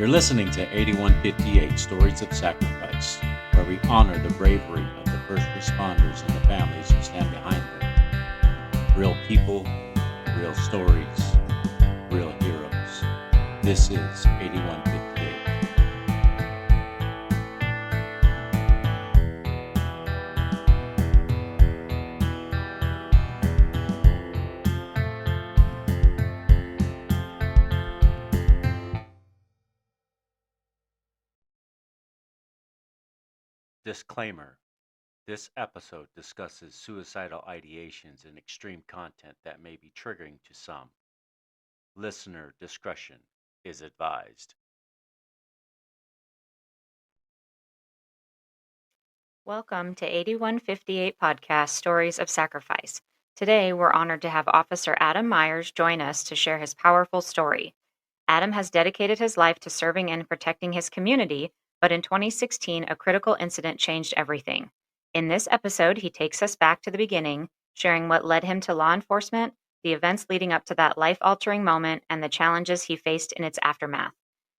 You're listening to 8158 Stories of Sacrifice, where we honor the bravery of the first responders and the families who stand behind them. Real people, real stories, real heroes. This is 8158. Disclaimer. This episode discusses suicidal ideations and extreme content that may be triggering to some. Listener discretion is advised. Welcome to 8158 Podcast Stories of Sacrifice. Today, we're honored to have Officer Adam Meyers join us to share his powerful story. Adam has dedicated his life to serving and protecting his community, but in 2016, a critical incident changed everything. In this episode, he takes us back to the beginning, sharing what led him to law enforcement, the events leading up to that life-altering moment, and the challenges he faced in its aftermath.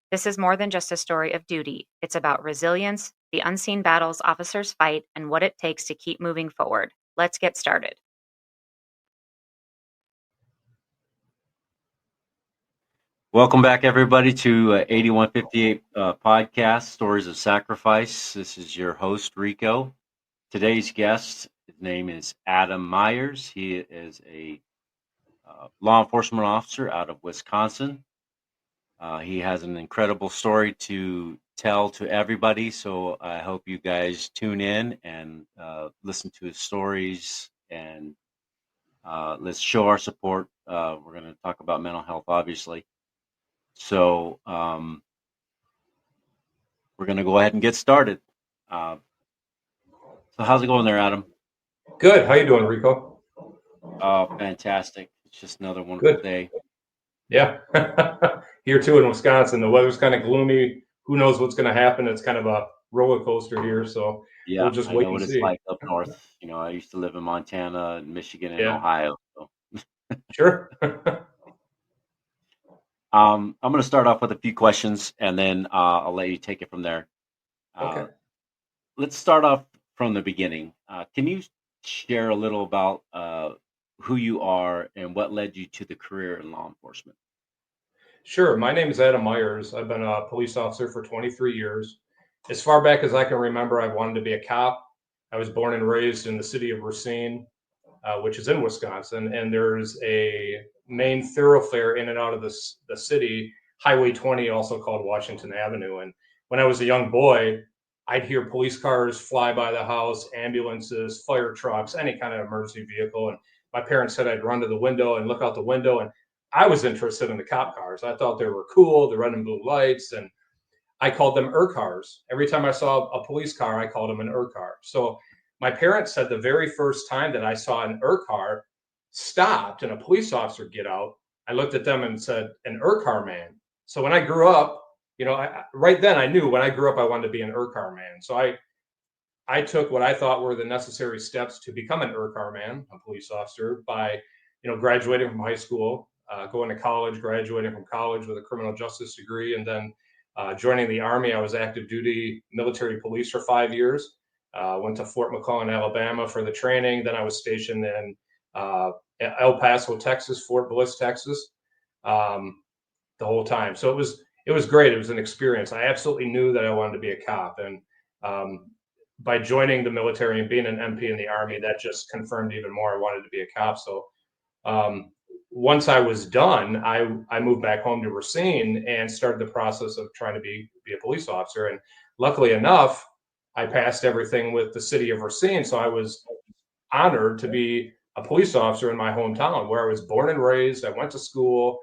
This is more than just a story of duty. It's about resilience, the unseen battles officers fight, and what it takes to keep moving forward. Let's get started. Welcome back, everybody, to 8158 Podcast Stories of Sacrifice. This is your host, Rico. Today's guest, his name is Adam Meyers. He is a law enforcement officer out of Wisconsin. He has an incredible story to tell to everybody, so I hope you guys tune in and listen to his stories, and let's show our support. We're going to talk about mental health, obviously. So we're going to go ahead and get started. So how's it going there, Adam? Good. How you doing, Rico? Fantastic. It's just another wonderful day. Yeah. Here too in Wisconsin, the weather's kind of gloomy. Who knows what's going to happen? It's kind of a roller coaster here, so yeah, we'll just I wait know and what see. It's like up north. You know, I used to live in Montana and Michigan and Ohio. So. Sure. I'm going to start off with a few questions, and then I'll let you take it from there. Okay. Let's start off from the beginning. Can you share a little about who you are and what led you to the career in law enforcement? Sure. My name is Adam Meyers. I've been a police officer for 23 years. As far back as I can remember, I wanted to be a cop. I was born and raised in the city of Racine, which is in Wisconsin, and there's a main thoroughfare in and out of the city, Highway 20, also called Washington Avenue. And when I was a young boy, I'd hear police cars fly by the house, ambulances, fire trucks, any kind of emergency vehicle. And my parents said I'd run to the window and look out the window. And I was interested in the cop cars. I thought they were cool, the red and blue lights. And I called them cars. Every time I saw a police car, I called them an car. So my parents said the very first time that I saw an car stopped and a police officer get out, I looked at them and said, an car man. So when I grew up, right then I knew when I grew up, I wanted to be an car man. So I took what I thought were the necessary steps to become an car man, a police officer, by, graduating from high school, going to college, graduating from college with a criminal justice degree, and then joining the Army. I was active duty military police for 5 years. Went to Fort McClellan, Alabama for the training. Then I was stationed in El Paso, Texas, Fort Bliss, Texas, the whole time. So it was great. It was an experience. I absolutely knew that I wanted to be a cop. And by joining the military and being an MP in the Army, that just confirmed even more I wanted to be a cop. So once I was done, I moved back home to Racine and started the process of trying to be a police officer. And luckily enough, I passed everything with the city of Racine. So I was honored to be a police officer in my hometown where I was born and raised. I went to school,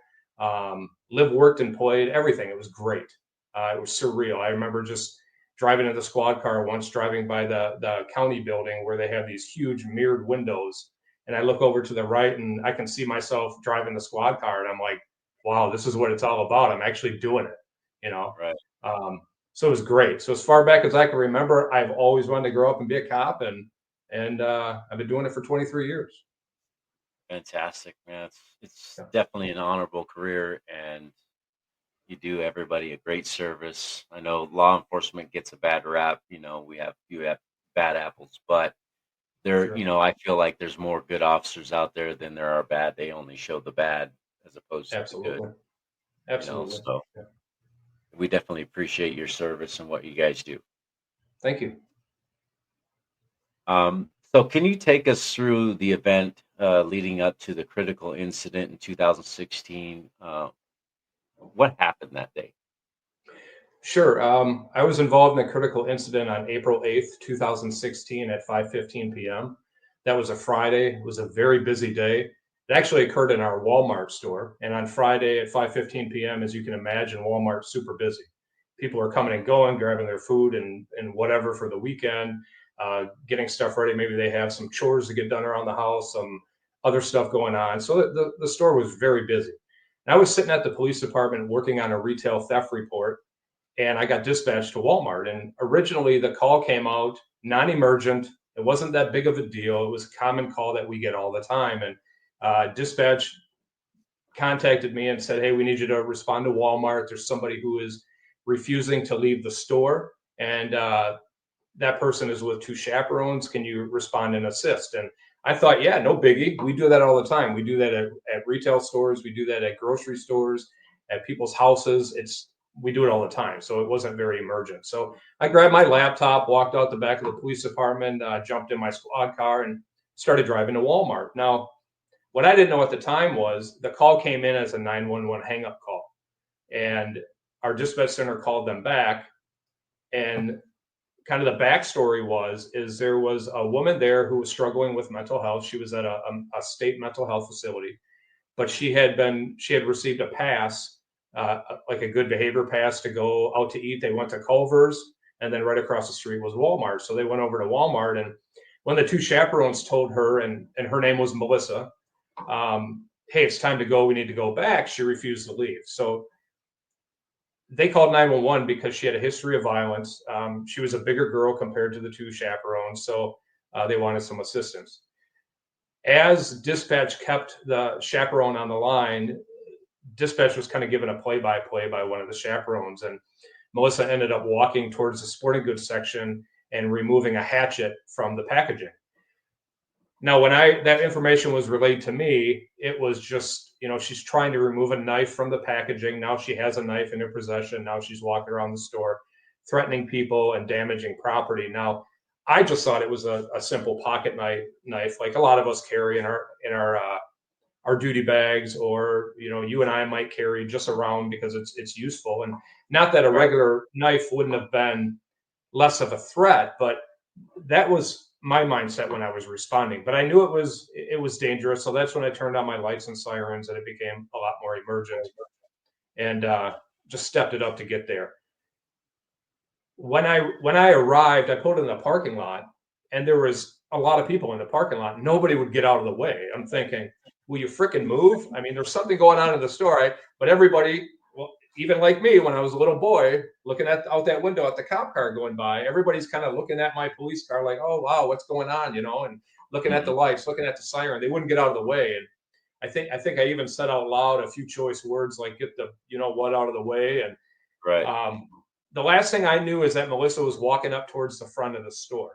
lived, worked, and played, everything. It was great. It was surreal. I remember just driving in the squad car once, driving by the county building where they have these huge mirrored windows. And I look over to the right and I can see myself driving the squad car. And I'm like, wow, this is what it's all about. I'm actually doing it, Right. So it was great. So as far back as I can remember, I've always wanted to grow up and be a cop. And I've been doing it for 23 years. Fantastic, man. It's definitely an honorable career, and You do everybody a great service. I know law enforcement gets a bad rap. You have bad apples, but Sure. I feel like there's more good officers out there than there are bad. They only show the bad as opposed to the good, Absolutely. Absolutely. so Yeah. we definitely appreciate your service and what you guys do. Thank you. So can you take us through the event leading up to the critical incident in 2016? What happened that day? Sure. I was involved in a critical incident on April 8th, 2016 at 5:15 p.m. That was a Friday. It was a very busy day. It actually occurred in our Walmart store. And on Friday at 5:15 p.m., as you can imagine, Walmart's super busy. People are coming and going, grabbing their food and whatever for the weekend, getting stuff ready. Maybe they have some chores to get done around the house, some other stuff going on. So the store was very busy. And I was sitting at the police department working on a retail theft report, and I got dispatched to Walmart. And originally, the call came out non-emergent. It wasn't that big of a deal. It was a common call that we get all the time. And dispatch contacted me and said, "Hey, we need you to respond to Walmart. There's somebody who is refusing to leave the store, and that person is with two chaperones. Can you respond and assist?" And I thought, yeah, no biggie. We do that all the time. We do that at retail stores. We do that at grocery stores, at people's houses. We do it all the time. So it wasn't very emergent. So I grabbed my laptop, walked out the back of the police department, jumped in my squad car, and started driving to Walmart. Now, what I didn't know at the time was the call came in as a 911 hang up call. And our dispatch center called them back. And kind of the backstory is there was a woman there who was struggling with mental health. She was at a state mental health facility, but she had received a pass, like a good behavior pass to go out to eat. They went to Culver's, and then right across the street was Walmart. So they went over to Walmart, and when the two chaperones told her, and her name was Melissa, "Hey, it's time to go. We need to go back," she refused to leave. So they called 911 because she had a history of violence. She was a bigger girl compared to the two chaperones, so they wanted some assistance. As dispatch kept the chaperone on the line, dispatch was kind of given a play-by-play by one of the chaperones, and Melissa ended up walking towards the sporting goods section and removing a hatchet from the packaging. Now, when that information was relayed to me, it was just, she's trying to remove a knife from the packaging. Now she has a knife in her possession. Now she's walking around the store, threatening people and damaging property. Now, I just thought it was a simple pocket knife, like a lot of us carry in our duty bags, or you and I might carry just around because it's useful. And not that a regular knife wouldn't have been less of a threat, but that was my mindset when I was responding. But I knew it was dangerous, so that's when I turned on my lights and sirens, and it became a lot more emergent, and just stepped it up to get there. When I arrived, I pulled in the parking lot, and there was a lot of people in the parking lot. Nobody would get out of the way. I'm thinking, will you fricking move? I mean, there's something going on in the store, but everybody, well, even like me, when I was a little boy, looking out that window at the cop car going by, everybody's kind of looking at my police car like, oh, wow, what's going on, and looking at the lights, looking at the siren. They wouldn't get out of the way. And I think I even said out loud a few choice words like, get the, what out of the way. And Right. the last thing I knew is that Melissa was walking up towards the front of the store.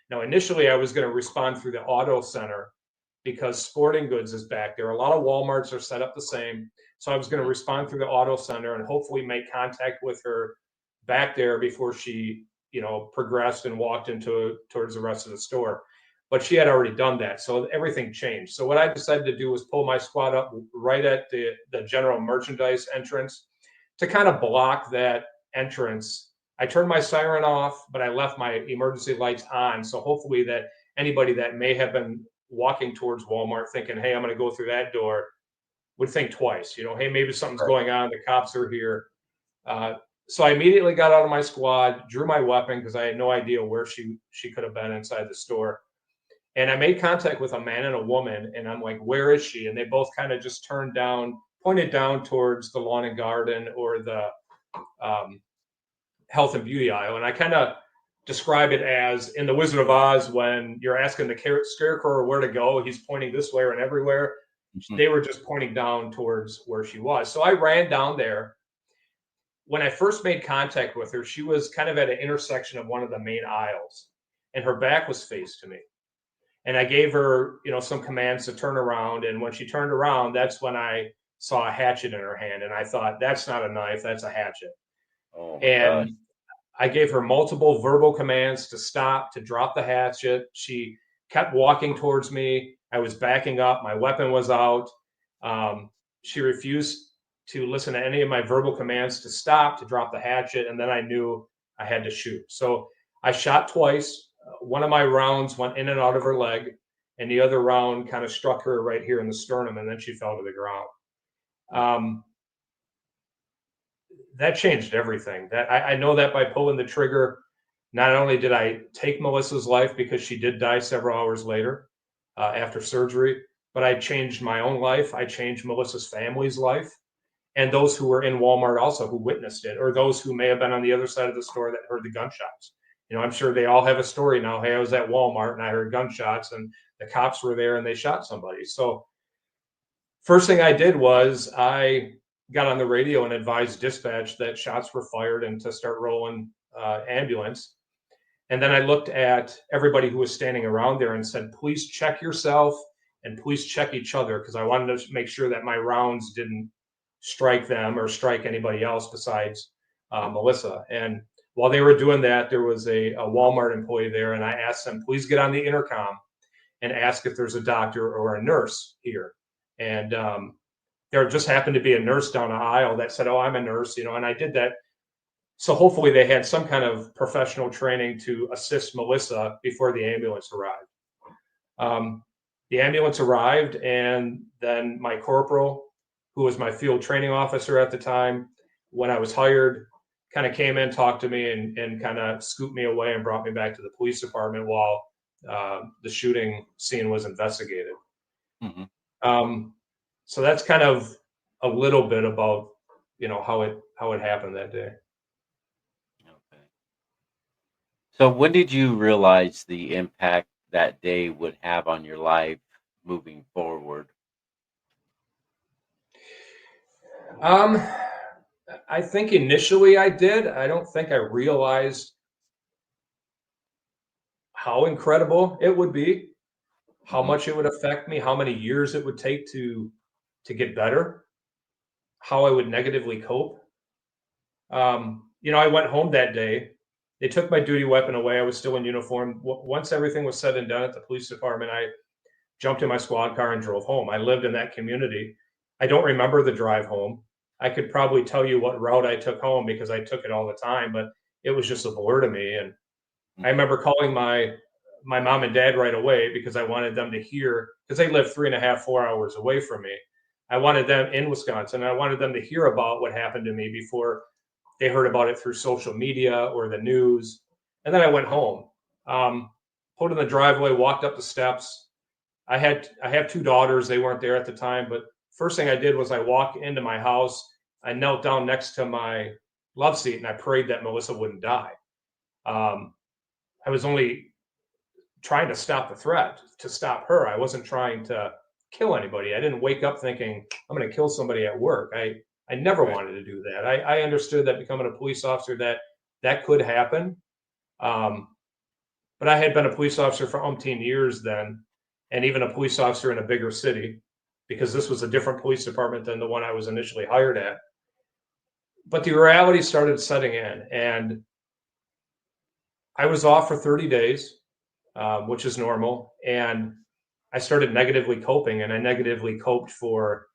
Now, initially, I was going to respond through the auto center because sporting goods is back there. A lot of Walmarts are set up the same. So I was going to respond through the auto center and hopefully make contact with her back there before she, progressed and walked towards the rest of the store. But she had already done that. So everything changed. So what I decided to do was pull my squad up right at the general merchandise entrance to kind of block that entrance. I turned my siren off, but I left my emergency lights on. So hopefully that anybody that may have been walking towards Walmart thinking, hey, I'm going to go through that door, would think twice, hey, maybe something's going on. The cops are here. So I immediately got out of my squad, drew my weapon because I had no idea where she could have been inside the store. And I made contact with a man and a woman, and I'm like, where is she? And they both kind of just pointed down towards the lawn and garden or the health and beauty aisle. And I kind of describe it as in the Wizard of Oz, when you're asking the scarecrow where to go, he's pointing this way and everywhere. They were just pointing down towards where she was. So I ran down there, when I first made contact with her, she was kind of at an intersection of one of the main aisles, and her back was faced to me. And I gave her, some commands to turn around. And when she turned around, that's when I saw a hatchet in her hand. And I thought, that's not a knife, that's a hatchet. Oh my gosh. And I gave her multiple verbal commands to stop, to drop the hatchet. She kept walking towards me. I was backing up. My weapon was out. She refused to listen to any of my verbal commands to stop, to drop the hatchet. And then I knew I had to shoot. So I shot twice. One of my rounds went in and out of her leg, and the other round kind of struck her right here in the sternum, and then she fell to the ground. That changed everything. That I know that by pulling the trigger, not only did I take Melissa's life because she did die several hours later after surgery, but I changed my own life. I changed Melissa's family's life, and those who were in Walmart also who witnessed it, or those who may have been on the other side of the store that heard the gunshots. I'm sure they all have a story now. Hey, I was at Walmart and I heard gunshots and the cops were there and they shot somebody. So first thing I did was I got on the radio and advised dispatch that shots were fired and to start rolling ambulance. And then I looked at everybody who was standing around there and said, please check yourself and please check each other, because I wanted to make sure that my rounds didn't strike them or strike anybody else besides Melissa. And while they were doing that, there was a Walmart employee there, and I asked them, please get on the intercom and ask if there's a doctor or a nurse here. And there just happened to be a nurse down the aisle that said, oh, I'm a nurse, and I did that. So hopefully they had some kind of professional training to assist Melissa before the ambulance arrived. The ambulance arrived, and then my corporal, who was my field training officer at the time, when I was hired, kind of came in, talked to me, and kind of scooped me away and brought me back to the police department while the shooting scene was investigated. Mm-hmm. So that's kind of a little bit about, how it happened that day. Okay. So when did you realize the impact that day would have on your life moving forward? I think initially I did. I don't think I realized how incredible it would be, how much it would affect me, how many years it would take to get better, how I would negatively cope. I went home that day. They took my duty weapon away. I was still in uniform. Once everything was said and done at the police department, I jumped in my squad car and drove home. I lived in that community. I don't remember the drive home. I could probably tell you what route I took home because I took it all the time, but it was just a blur to me. And I remember calling my mom and dad right away because I wanted them to hear, because they lived 3.5, 4 hours away from me. I wanted them in Wisconsin. I wanted them to hear about what happened to me before they heard about it through social media or the news. And then I went home, pulled in the driveway, walked up the steps. I have 2 daughters. They weren't there at the time, but first thing I did was I walked into my house. I knelt down next to my love seat and I prayed that Melissa wouldn't die. I was only trying to stop the threat, to stop her. I wasn't trying to kill anybody. I didn't wake up thinking I'm going to kill somebody at work. I never wanted to do that. I understood that becoming a police officer that could happen. But I had been a police officer for umpteen years then, and even a police officer in a bigger city, because this was a different police department than the one I was initially hired at. But the reality started setting in, and I was off for 30 days, which is normal. And I started negatively coping, and I negatively coped for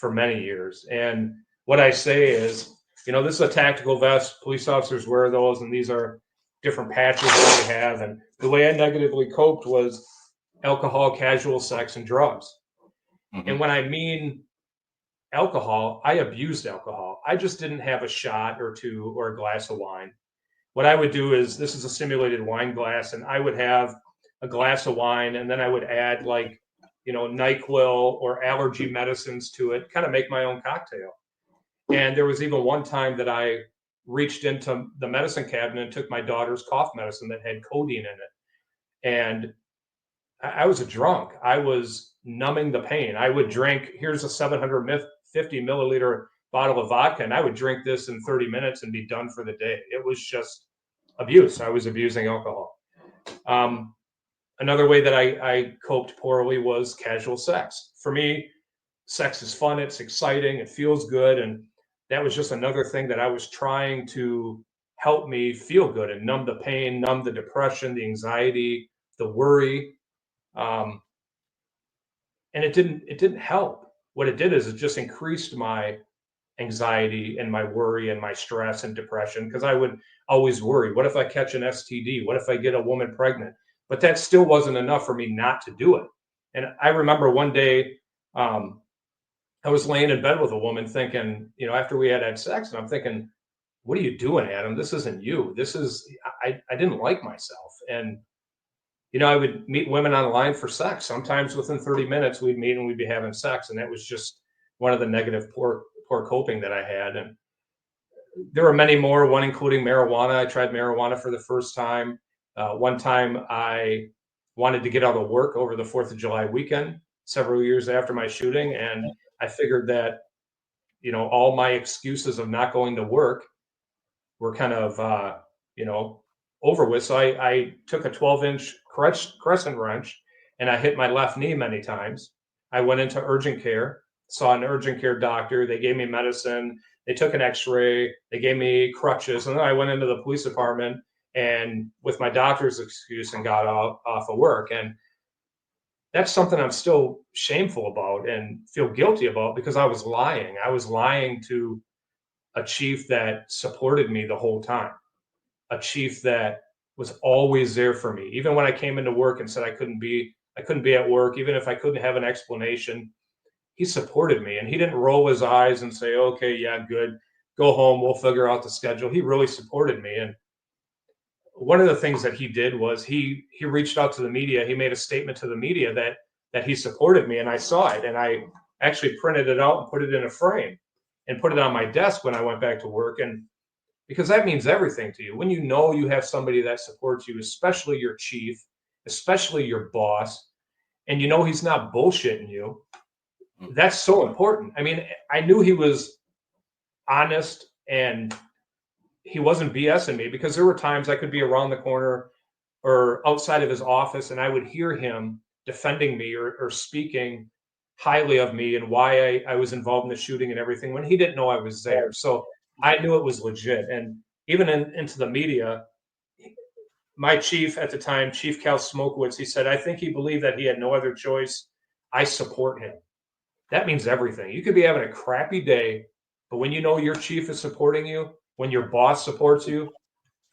many years. And what I say is, this is a tactical vest. Police officers wear those, and these are different patches that we have. And the way I negatively coped was alcohol, casual sex, and drugs. Mm-hmm. And when I mean alcohol, I abused alcohol. I just didn't have a shot or two or a glass of wine. What I would do is, this is a simulated wine glass, and I would have a glass of wine, and then I would add NyQuil or allergy medicines to it, kind of make my own cocktail. And there was even one time that I reached into the medicine cabinet and took my daughter's cough medicine that had codeine in it. And I was a drunk. I was numbing the pain. I would drink, here's a 750 milliliter bottle of vodka, and I would drink this in 30 minutes and be done for the day. It was just abuse. I was abusing alcohol. Another way that I coped poorly was casual sex. For me, sex is fun, it's exciting, it feels good. And that was just another thing that I was trying to help me feel good and numb the pain, numb the depression, the anxiety, the worry. Um, and it didn't help. What it did is it just increased my anxiety and my worry and my stress and depression, because I would always worry, what if I catch an STD? What if I get a woman pregnant? But that still wasn't enough for me not to do it. And I remember one day, I was laying in bed with a woman thinking, after we had sex, and I'm thinking, what are you doing, Adam? This isn't you. I didn't like myself. And, I would meet women online for sex. Sometimes within 30 minutes, we'd meet and we'd be having sex. And that was just one of the negative, poor coping that I had. And there were many more, one including marijuana. I tried marijuana for the first time. One time I wanted to get out of work over the 4th of July weekend, several years after my shooting. And I figured that, all my excuses of not going to work were kind of, over with. So I took a 12-inch crescent wrench and I hit my left knee many times. I went into urgent care, saw an urgent care doctor. They gave me medicine. They took an x-ray. They gave me crutches. And then I went into the police department and with my doctor's excuse and got off of work. And that's something I'm still shameful about and feel guilty about, because I was lying. I was lying to a chief that supported me the whole time, a chief that was always there for me. Even when I came into work and said I couldn't be at work, even if I couldn't have an explanation, he supported me. And he didn't roll his eyes and say, okay, yeah, good, go home, we'll figure out the schedule. He really supported me. And one of the things that he did was he reached out to the media. He made a statement to the media that he supported me, and I saw it, and I actually printed it out and put it in a frame and put it on my desk when I went back to work. And because that means everything to you, when you have somebody that supports you, especially your chief, especially your boss, and he's not bullshitting you, that's so important. I mean, I knew he was honest and he wasn't BSing me, because there were times I could be around the corner or outside of his office and I would hear him defending me or speaking highly of me and why I was involved in the shooting and everything, when he didn't know I was there. So I knew it was legit. And even into the media, my chief at the time, Chief Cal Smokowitz, he said, I think he believed that he had no other choice. I support him. That means everything. You could be having a crappy day, but when your chief is supporting you, when your boss supports you,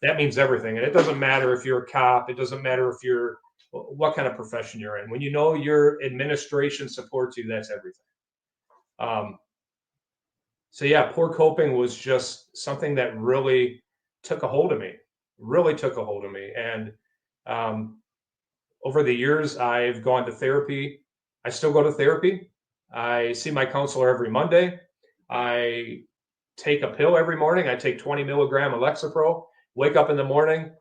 that means everything. And it doesn't matter if you're a cop. It doesn't matter if you're what kind of profession you're in. When your administration supports you, that's everything. So yeah, poor coping was just something that really took a hold of me. And over the years, I've gone to therapy. I still go to therapy. I see my counselor every Monday. I take a pill every morning. I take 20 milligram of Lexapro. Wake up in the morning,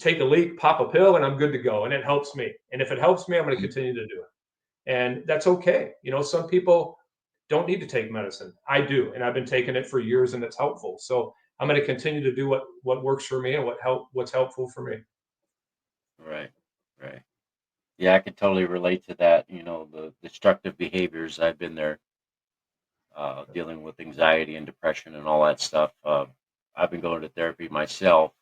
take a leak, pop a pill, and I'm good to go. And it helps me. And if it helps me, I'm going to continue to do it. And that's okay. Some people don't need to take medicine. I do. And I've been taking it for years and it's helpful. So I'm going to continue to do what works for me and what's helpful for me. Right. Yeah, I could totally relate to that. The destructive behaviors. I've been there, dealing with anxiety and depression and all that stuff. I've been going to therapy myself,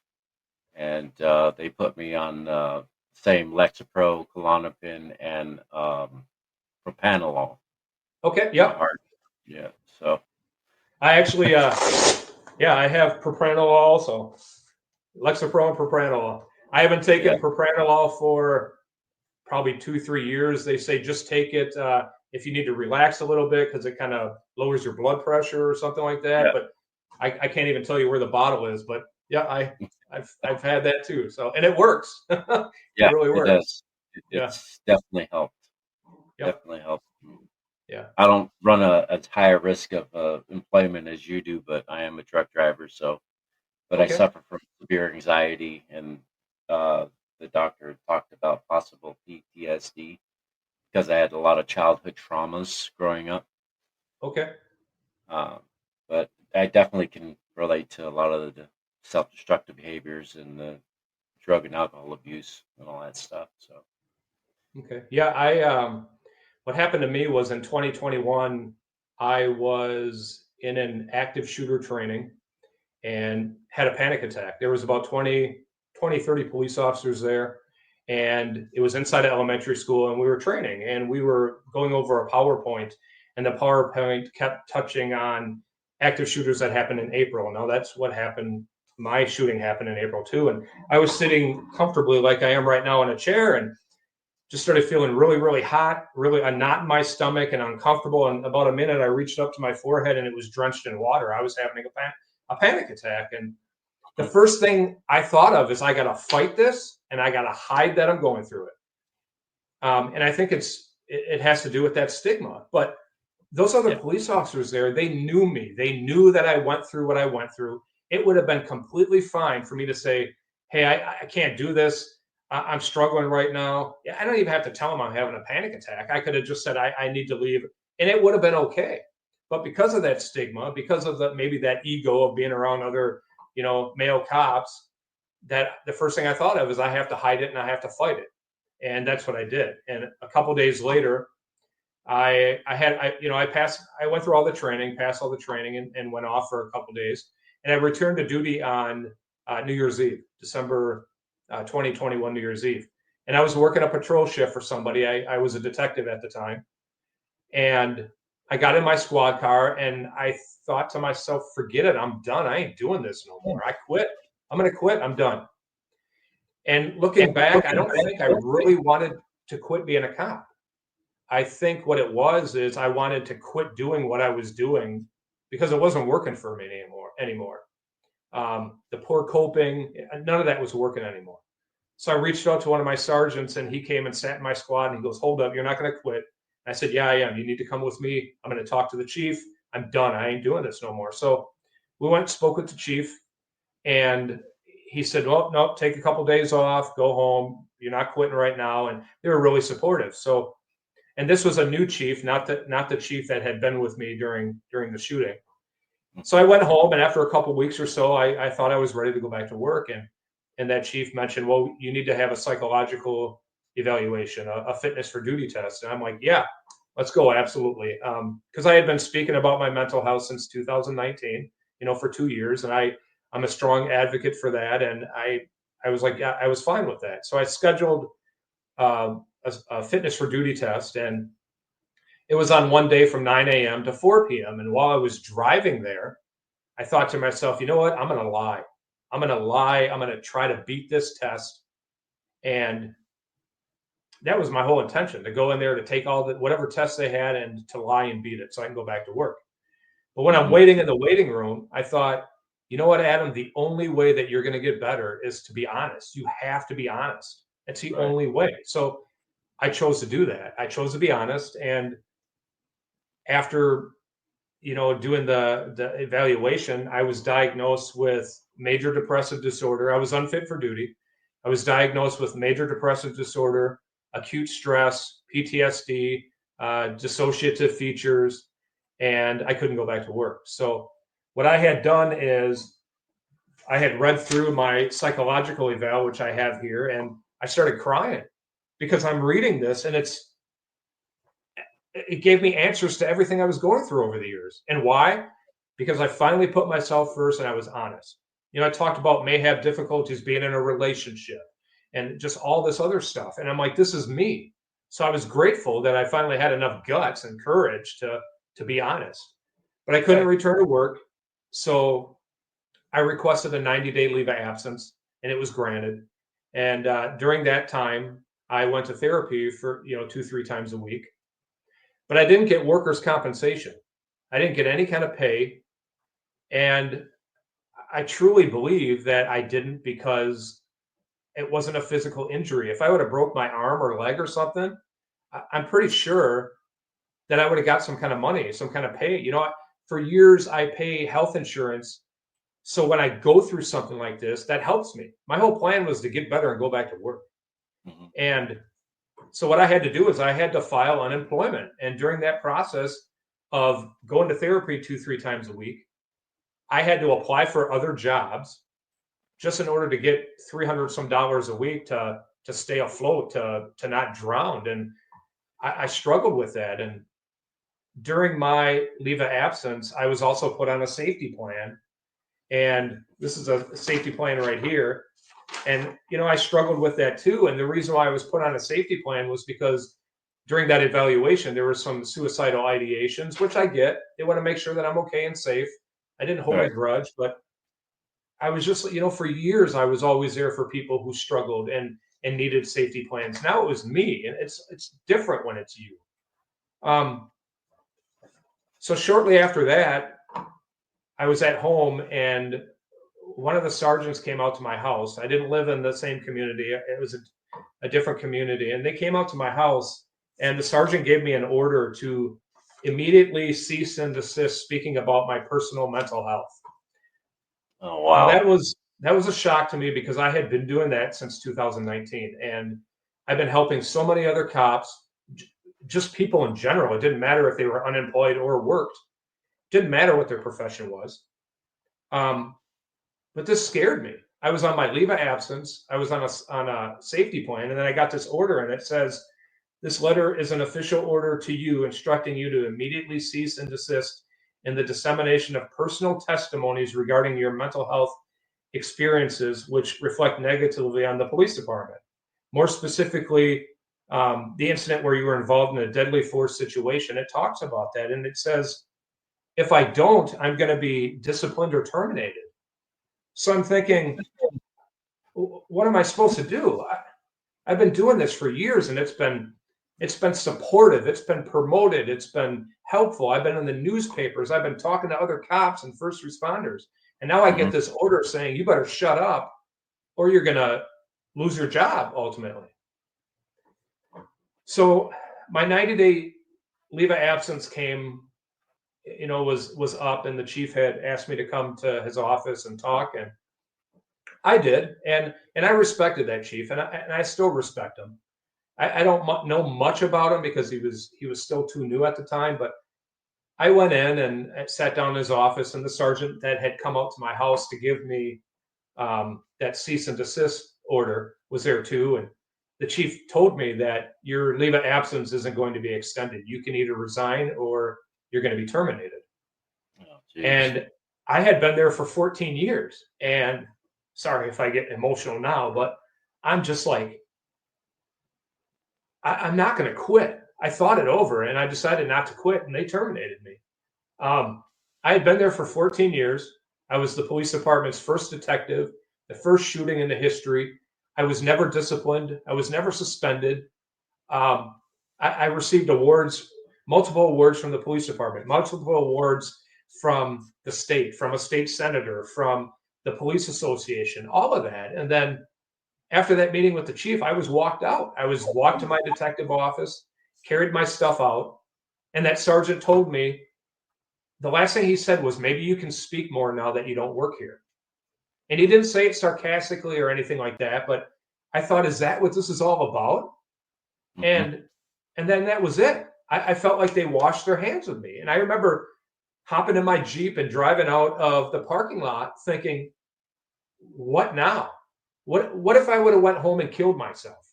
and they put me on same Lexapro, Klonopin, and propranolol. Okay. Yeah. Yeah. So I actually, I have propranolol also. Lexapro and propranolol. I haven't taken propranolol for probably 2-3 years. They say just take it if you need to relax a little bit, because it kind of lowers your blood pressure or something like that. Yeah. But I can't even tell you where the bottle is. But yeah, I've had that too. So, and it works. It really works. It does. It's definitely helped. Yep. Definitely helped. Yeah. I don't run as high a risk of employment as you do, but I am a truck driver. So, but okay. I suffer from severe anxiety, and the doctor talked about possible PTSD because I had a lot of childhood traumas growing up. Okay. but I definitely can relate to a lot of the self-destructive behaviors and the drug and alcohol abuse and all that stuff. So, Okay. Yeah, what happened to me was in 2021, I was in an active shooter training and had a panic attack. There was about 30 police officers there, and it was inside an elementary school, and we were training, and we were going over a PowerPoint, and the PowerPoint kept touching on active shooters that happened in April. Now that's what happened. My shooting happened in April too, and I was sitting comfortably like I am right now in a chair, and just started feeling really, really hot, really a knot in my stomach and uncomfortable. And about a minute, I reached up to my forehead and it was drenched in water. I was having a panic attack. And the first thing I thought of is I got to fight this and I got to hide that I'm going through it. And I think it has to do with that stigma. But those other police officers there, they knew me. They knew that I went through what I went through. It would have been completely fine for me to say, hey, I can't do this. I'm struggling right now. I don't even have to tell them I'm having a panic attack. I could have just said, I need to leave, and it would have been okay. But because of that stigma, because of maybe that ego of being around other, male cops, that the first thing I thought of is I have to hide it and I have to fight it. And that's what I did. And a couple days later, I went through all the training, passed all the training, and went off for a couple days. And I returned to duty on New Year's Eve, December 2021 New Year's Eve. And I was working a patrol shift for somebody. I was a detective at the time. And I got in my squad car and I thought to myself, forget it. I'm done. I ain't doing this no more. I quit. I'm going to quit. I'm done. And looking back, I don't think I really wanted to quit being a cop. I think what it was is I wanted to quit doing what I was doing because it wasn't working for me anymore. The poor coping, none of that was working anymore. So I reached out to one of my sergeants and he came and sat in my squad and he goes, hold up, you're not going to quit. And I said, yeah, I am. You need to come with me. I'm going to talk to the chief. I'm done. I ain't doing this no more. So we went and spoke with the chief and he said, well, no, take a couple days off, go home. You're not quitting right now. And they were really supportive. So, and this was a new chief, not the chief that had been with me during the shooting. So I went home, and after a couple of weeks or so, I thought I was ready to go back to work. And that chief mentioned, well, you need to have a psychological evaluation, a fitness for duty test. And I'm like, yeah, let's go, absolutely. Because I had been speaking about my mental health since 2019, for 2 years, and I'm a strong advocate for that. And I was like, yeah, I was fine with that. So I scheduled a fitness for duty test, and it was on one day from 9 a.m. to 4 p.m. And while I was driving there, I thought to myself, you know what? I'm going to lie. I'm going to try to beat this test. And that was my whole intention, to go in there to take whatever tests they had and to lie and beat it so I can go back to work. But when I'm waiting in the waiting room, I thought, you know what, Adam, the only way that you're going to get better is to be honest. You have to be honest. It's the only way. So I chose to do that. I chose to be honest. And after, doing the evaluation, I was diagnosed with major depressive disorder. I was unfit for duty. I was diagnosed with major depressive disorder, acute stress, PTSD, dissociative features, and I couldn't go back to work. So what I had done is I had read through my psychological eval, which I have here, and I started crying because I'm reading this and it gave me answers to everything I was going through over the years. And why? Because I finally put myself first and I was honest. I talked about may have difficulties being in a relationship and just all this other stuff. And I'm like, this is me. So I was grateful that I finally had enough guts and courage to be honest. But I couldn't return to work. So I requested a 90-day leave of absence and it was granted. And during that time, I went to therapy for, 2-3 times a week. But I didn't get workers' compensation. I didn't get any kind of pay. And I truly believe that I didn't because it wasn't a physical injury. If I would have broke my arm or leg or something, I'm pretty sure that I would have got some kind of money, some kind of pay. For years, I pay health insurance. So when I go through something like this, that helps me. My whole plan was to get better and go back to work. Mm-hmm. And so what I had to do is I had to file unemployment. And during that process of going to therapy 2-3 times a week, I had to apply for other jobs just in order to get 300 some dollars a week to stay afloat, to not drown. And I struggled with that. And during my leave of absence, I was also put on a safety plan. And this is a safety plan right here. And, I struggled with that too. And the reason why I was put on a safety plan was because during that evaluation, there were some suicidal ideations, which I get. They want to make sure that I'm okay and safe. I didn't hold a Right. grudge, but I was just, for years, I was always there for people who struggled and needed safety plans. Now it was me, and it's different when it's you. So shortly after that, I was at home, and one of the sergeants came out to my house. I didn't live in the same community. It was a different community. And they came out to my house, and the sergeant gave me an order to immediately cease and desist speaking about my personal mental health. Oh, Now wow. that was a shock to me because I had been doing that since 2019, and I've been helping so many other cops, just people in general. It didn't matter if they were unemployed or worked. It didn't matter what their profession was. But this scared me. I was on my leave of absence. I was on a safety plan, and then I got this order, and it says, "This letter is an official order to you instructing you to immediately cease and desist in the dissemination of personal testimonies regarding your mental health experiences which reflect negatively on the police department. More specifically, the incident where you were involved in a deadly force situation." It talks about that, and it says, if I don't, I'm going to be disciplined or terminated. So I'm thinking, what am I supposed to do? I've been doing this for years, and it's been supportive, it's been promoted, it's been helpful. I've been in the newspapers, I've been talking to other cops and first responders, and now I Hmm. get this order saying you better shut up or you're gonna lose your job ultimately. So my 90-day leave of absence came, was up, and the chief had asked me to come to his office and talk, and I did, and I respected that chief, and I still respect him. I don't know much about him because he was still too new at the time, but I went in and sat down in his office, and the sergeant that had come out to my house to give me that cease and desist order was there too. And the chief told me that your leave of absence isn't going to be extended. You can either resign or you're going to be terminated. Oh, geez. And I had been there for 14 years. And sorry if I get emotional now, but I'm just like, I'm not going to quit. I thought it over and I decided not to quit, and they terminated me. Um, I had been there for 14 years. I was the police department's first detective, the first shooting in the history. I was never disciplined. I was never suspended. Um, I received awards, multiple awards from the police department, multiple awards from the state, from a state senator, from the police association, all of that. And then after that meeting with the chief, I was walked out. I was walked to my detective office, carried my stuff out, and that sergeant told me the last thing he said was, maybe you can speak more now that you don't work here. And he didn't say it sarcastically or anything like that, but I thought, is that what this is all about? Hmm. And then that was it. I felt like they washed their hands with me. And I remember hopping in my Jeep and driving out of the parking lot thinking, what now? What if I would have went home and killed myself?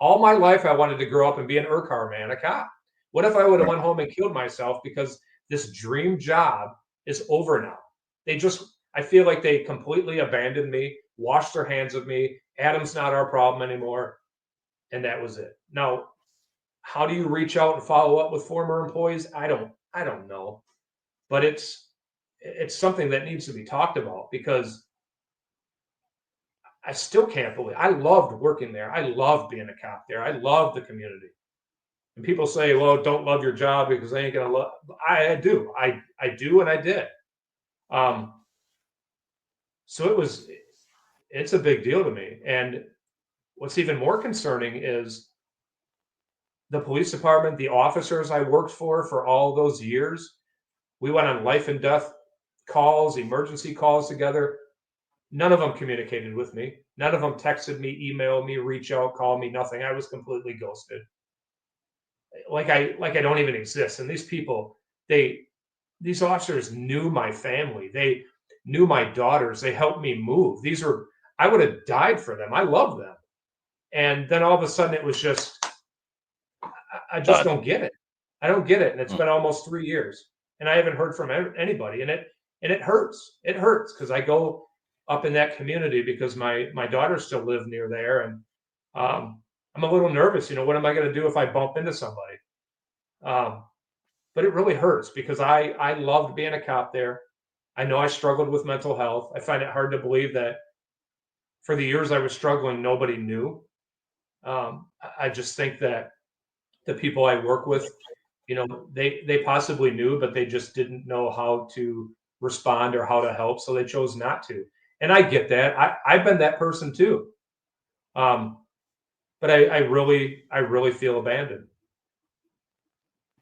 All my life I wanted to grow up and be an ERCAR man, a cop. What if I would have Right. went home and killed myself because this dream job is over now? I feel like they completely abandoned me, washed their hands of me. Adam's not our problem anymore. And that was it. Now, how do you reach out and follow up with former employees? I don't know. But it's something that needs to be talked about because I still can't believe I loved working there. I loved being a cop there. I loved the community. And people say, well, don't love your job because they ain't gonna love. I do. I do, and I did. Um, so it's a big deal to me. And what's even more concerning is the police department, the officers I worked for all those years. We went on life and death calls, emergency calls together. None of them communicated with me. None of them texted me, emailed me, reach out, call me, nothing. I was completely ghosted. Like I don't even exist. And these people, these officers knew my family. knew my daughters. They helped me move. I would have died for them. I love them. And then all of a sudden it was just, I just don't get it. I don't get it. And it's been almost 3 years and I haven't heard from anybody. And it hurts. It hurts because I go up in that community because my daughters still live near there. And I'm a little nervous. What am I going to do if I bump into somebody? But it really hurts because I loved being a cop there. I know I struggled with mental health. I find it hard to believe that for the years I was struggling, nobody knew. I just think that the people I work with, they possibly knew, but they just didn't know how to respond or how to help, so they chose not to. And I get that. I've been that person too. But I really feel abandoned.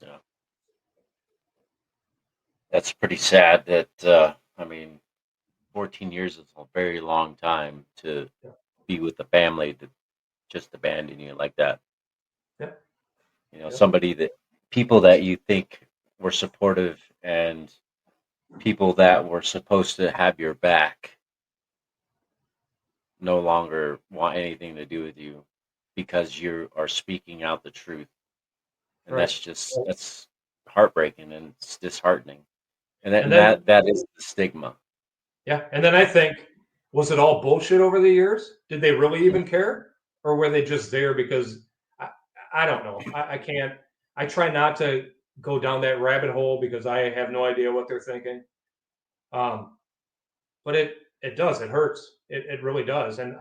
Yeah. That's pretty sad that, 14 years is a very long time to be with the family to just abandon you like that. Yeah. People that you think were supportive and people that were supposed to have your back no longer want anything to do with you because you are speaking out the truth. And Right. that's heartbreaking and it's disheartening. And And then, that is the stigma. yeah. And then I think, was it all bullshit over the years? Did they really even care? Or were they just there because I don't know. I can't, I try not to go down that rabbit hole because I have no idea what they're thinking. But it does, it hurts. It really does. And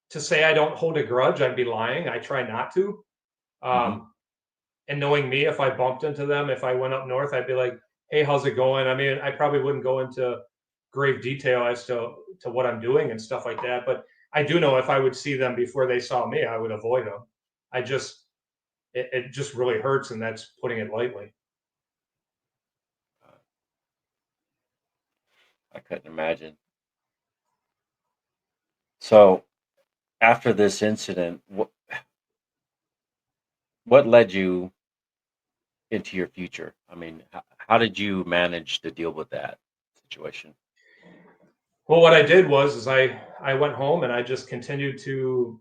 to say I don't hold a grudge, I'd be lying. I try not to. Mm-hmm. And knowing me, if I bumped into them, if I went up north, I'd be like, hey, how's it going? I mean, I probably wouldn't go into grave detail as to what I'm doing and stuff like that. But I do know if I would see them before they saw me, I would avoid them. It just really hurts, and that's putting it lightly. I couldn't imagine. So after this incident, what led you into your future? I mean, how did you manage to deal with that situation? Well, what I did is I went home and I just continued to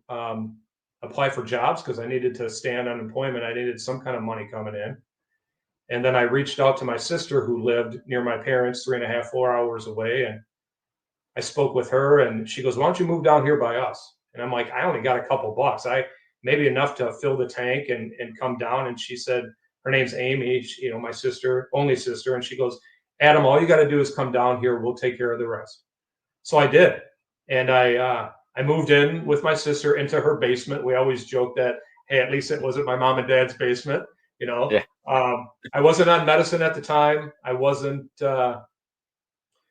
apply for jobs because I needed to stay on unemployment. I needed some kind of money coming in. And then I reached out to my sister who lived near my parents, 3.5, 4 hours away. And I spoke with her and she goes, why don't you move down here by us? And I'm like, I only got a couple bucks. Maybe enough to fill the tank and come down. And she said, her name's Amy, my sister, only sister. And she goes, Adam, all you got to do is come down here. We'll take care of the rest. So I did. And I moved in with my sister into her basement. We always joke that, hey, at least it wasn't my mom and dad's basement. Yeah. I wasn't on medicine at the time. I wasn't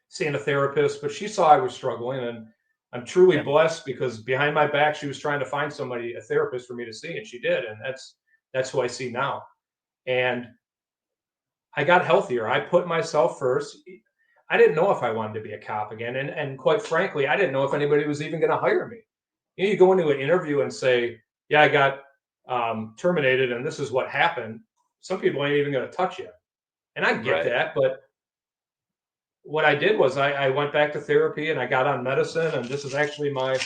seeing a therapist, but she saw I was struggling, and I'm truly blessed because behind my back, she was trying to find a therapist for me to see, and she did, and that's who I see now. And I got healthier. I put myself first. I didn't know if I wanted to be a cop again, and quite frankly, I didn't know if anybody was even going to hire me. You go into an interview and say, "Yeah, I got terminated, and this is what happened." Some people ain't even going to touch you, and I get that, but what I did was I went back to therapy and I got on medicine, and this is actually my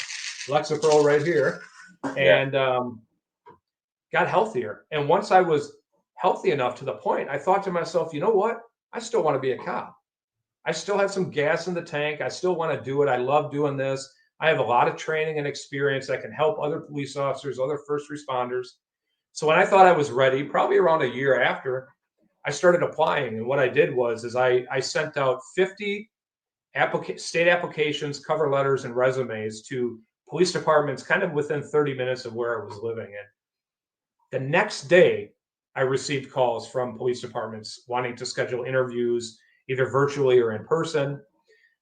Lexapro right here, and got healthier. And once I was healthy enough to the point, I thought to myself, you know what? I still want to be a cop. I still have some gas in the tank. I still want to do it. I love doing this. I have a lot of training and experience that can help other police officers, other first responders. So when I thought I was ready, probably around a year after, I started applying. And what I did is I sent out 50 state applications, cover letters, and resumes to police departments kind of within 30 minutes of where I was living. And the next day, I received calls from police departments wanting to schedule interviews, either virtually or in person.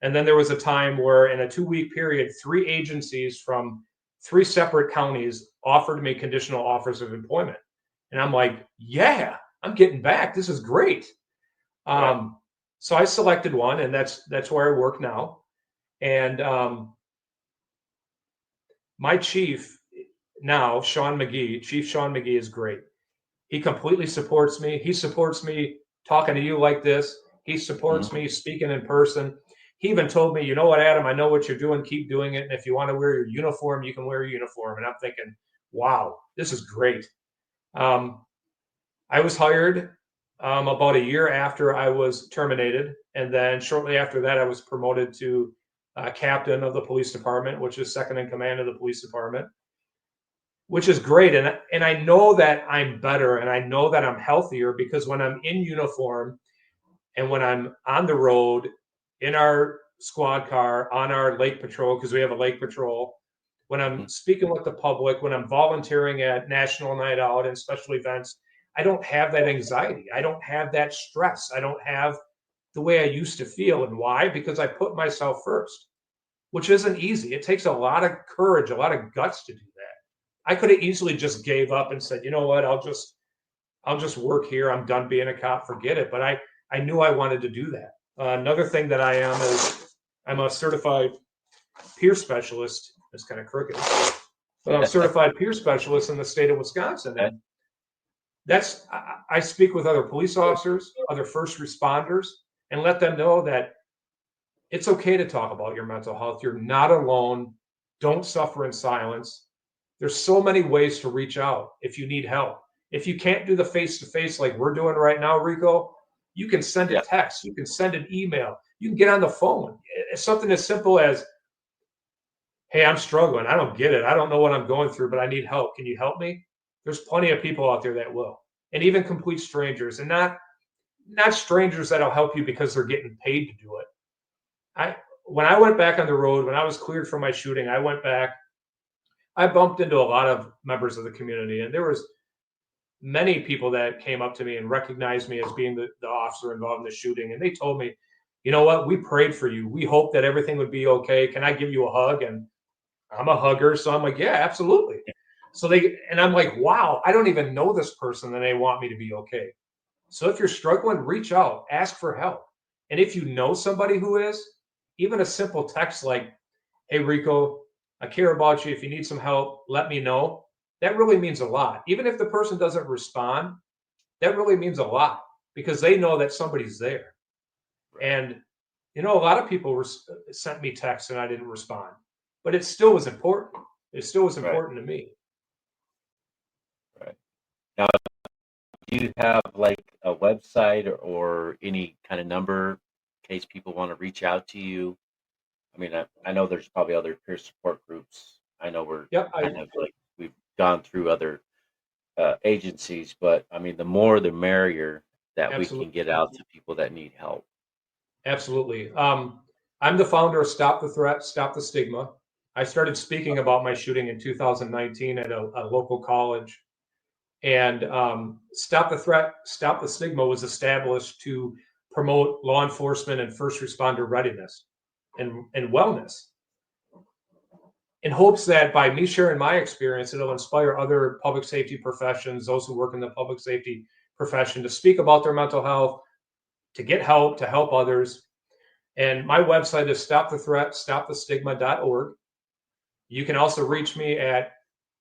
And then there was a time where in a 2-week period, 3 agencies from 3 separate counties offered me conditional offers of employment. And I'm like, yeah, I'm getting back. This is great. So I selected one, and that's where I work now. And my chief now, Chief Sean McGee is great. He completely supports me. He supports me talking to you like this. He supports me speaking in person. he even told me, you know what, Adam, I know what you're doing. Keep doing it. And if you want to wear your uniform, you can wear your uniform. And I'm thinking, wow, this is great. I was hired about a year after I was terminated. And then shortly after that, I was promoted to captain of the police department, which is second in command of the police department, which is great. And I know that I'm better and I know that I'm healthier because when I'm in uniform and when I'm on the road in our squad car, on our lake patrol, because we have a lake patrol, when I'm speaking with the public, when I'm volunteering at National Night Out and special events, I don't have that anxiety. I don't have that stress. I don't have the way I used to feel. And why? Because I put myself first, which isn't easy. It takes a lot of courage, a lot of guts to do that. I could have easily just gave up and said, you know what, I'll just work here. I'm done being a cop. Forget it. But I knew I wanted to do that. Another thing that I am is I'm a certified peer specialist. It's kind of crooked, but I'm a certified peer specialist in the state of Wisconsin. And I speak with other police officers, other first responders, and let them know that it's okay to talk about your mental health. You're not alone. Don't suffer in silence. There's so many ways to reach out if you need help. If you can't do the face-to-face like we're doing right now, Rico, you can send a text. You can send an email. You can get on the phone. It's something as simple as, hey, I'm struggling. I don't get it. I don't know what I'm going through, but I need help. Can you help me? There's plenty of people out there that will. And even complete strangers, and not strangers that'll help you because they're getting paid to do it. When I went back on the road, when I was cleared from my shooting, I went back. I bumped into a lot of members of the community, and there was many people that came up to me and recognized me as being the officer involved in the shooting. And they told me, you know what, we prayed for you. We hoped that everything would be okay. Can I give you a hug? And I'm a hugger. So I'm like, yeah, absolutely. So and I'm like, wow, I don't even know this person and they want me to be okay. So if you're struggling, reach out, ask for help. And if you know somebody who is, even a simple text like, hey, Rico, I care about you. If you need some help, let me know. That really means a lot. Even if the person doesn't respond, that really means a lot because they know that somebody's there. And, a lot of people sent me texts and I didn't respond, but it still was important. It still was important to me. Right. Now, do you have like a website or any kind of number in case people want to reach out to you? I mean, I know there's probably other peer support groups. I know we've gone through other agencies, but I mean, the more the merrier that we can get out to people that need help. Absolutely. I'm the founder of Stop the Threat, Stop the Stigma. I started speaking about my shooting in 2019 at a local college. And Stop the Threat, Stop the Stigma was established to promote law enforcement and first responder readiness and wellness, in hopes that by me sharing my experience, it'll inspire other public safety professions, those who work in the public safety profession, to speak about their mental health, to get help, to help others. And my website is stopthethreat.stopthestigma.org. You can also reach me at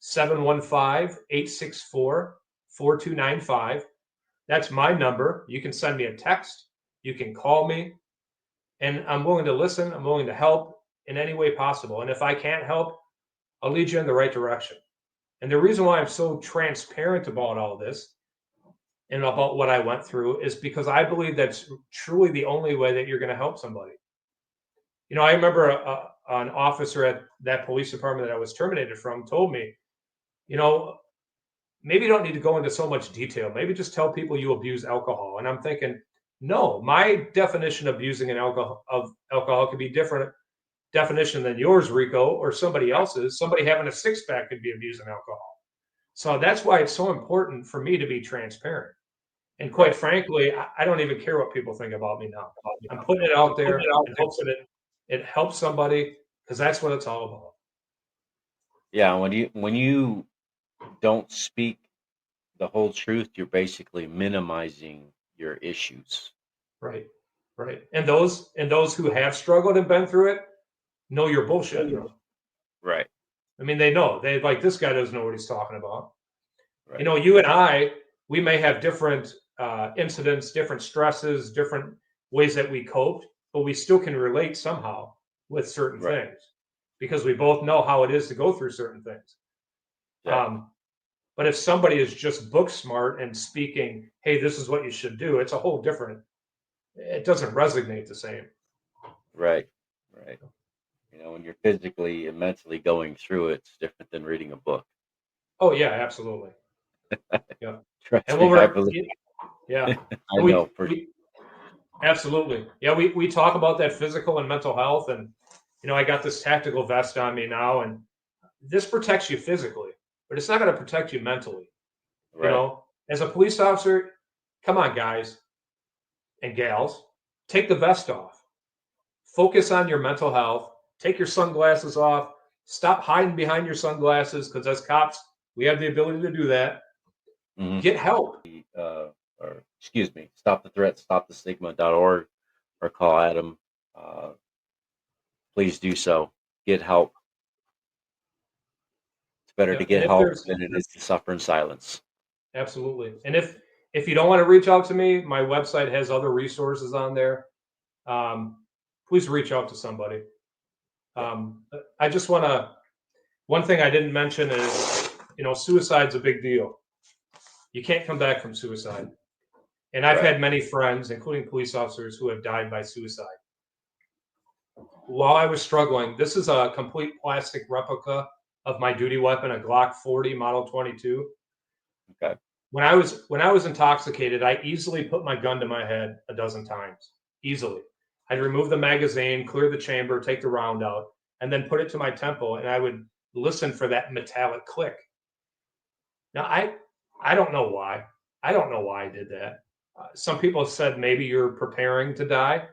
715-864-4295. That's my number. You can send me a text. You can call me. And I'm willing to listen. I'm willing to help in any way possible. And if I can't help, I'll lead you in the right direction. And the reason why I'm so transparent about all this and about what I went through is because I believe that's truly the only way that you're going to help somebody. I remember an officer at that police department that I was terminated from told me, maybe you don't need to go into so much detail. Maybe just tell people you abuse alcohol. And I'm thinking, no, my definition of abusing alcohol could be different definition than yours, Rico, or somebody else's. Somebody having a six-pack could be abusing alcohol. So that's why it's so important for me to be transparent. And quite frankly, I don't even care what people think about me now. I'm putting it out there in hopes that it helps somebody, because that's what it's all about. Yeah, when you don't speak the whole truth, you're basically minimizing your issues. Right. And those who have struggled and been through it know you're bullshit. Right. I mean, they know. They like, this guy doesn't know what he's talking about. Right. You and I, we may have different incidents, different stresses, different ways that we coped, but we still can relate somehow with certain Right. things because we both know how it is to go through certain things. Exactly. But if somebody is just book smart and speaking, hey, this is what you should do, it's a whole different, it doesn't resonate the same. Right. Right. When you're physically and mentally going through it, it's different than reading a book. Oh, yeah, absolutely. Yeah. Trust And when me, I we're, believe. yeah, I know for we absolutely. Yeah, we talk about that physical and mental health. And, I got this tactical vest on me now, and this protects you physically, but it's not going to protect you mentally. right. As a police officer, come on, guys and gals, take the vest off. Focus on your mental health. Take your sunglasses off. Stop hiding behind your sunglasses because as cops, we have the ability to do that. Mhm. Get help. Or excuse me, stop the threat, stop the stigma.org, or call Adam. Uh, please do so. Get help. It's better to Yeah, and get if help there's than it is to suffer in silence. absolutely, and if you don't want to reach out to me, my website has other resources on there. Please reach out to somebody. Yeah. I just want to. One thing I didn't mention is, suicide's a big deal. You can't come back from suicide. And I've Right. had many friends, including police officers, who have died by suicide. While I was struggling, this is a complete plastic replica of my duty weapon, a Glock 40 Model 22. Okay. When I was intoxicated, I easily put my gun to my head a dozen times. Easily. I'd remove the magazine, clear the chamber, take the round out, and then put it to my temple, and I would listen for that metallic click. Now I don't know why. I don't know why I did that. Some people have said maybe you're preparing to die.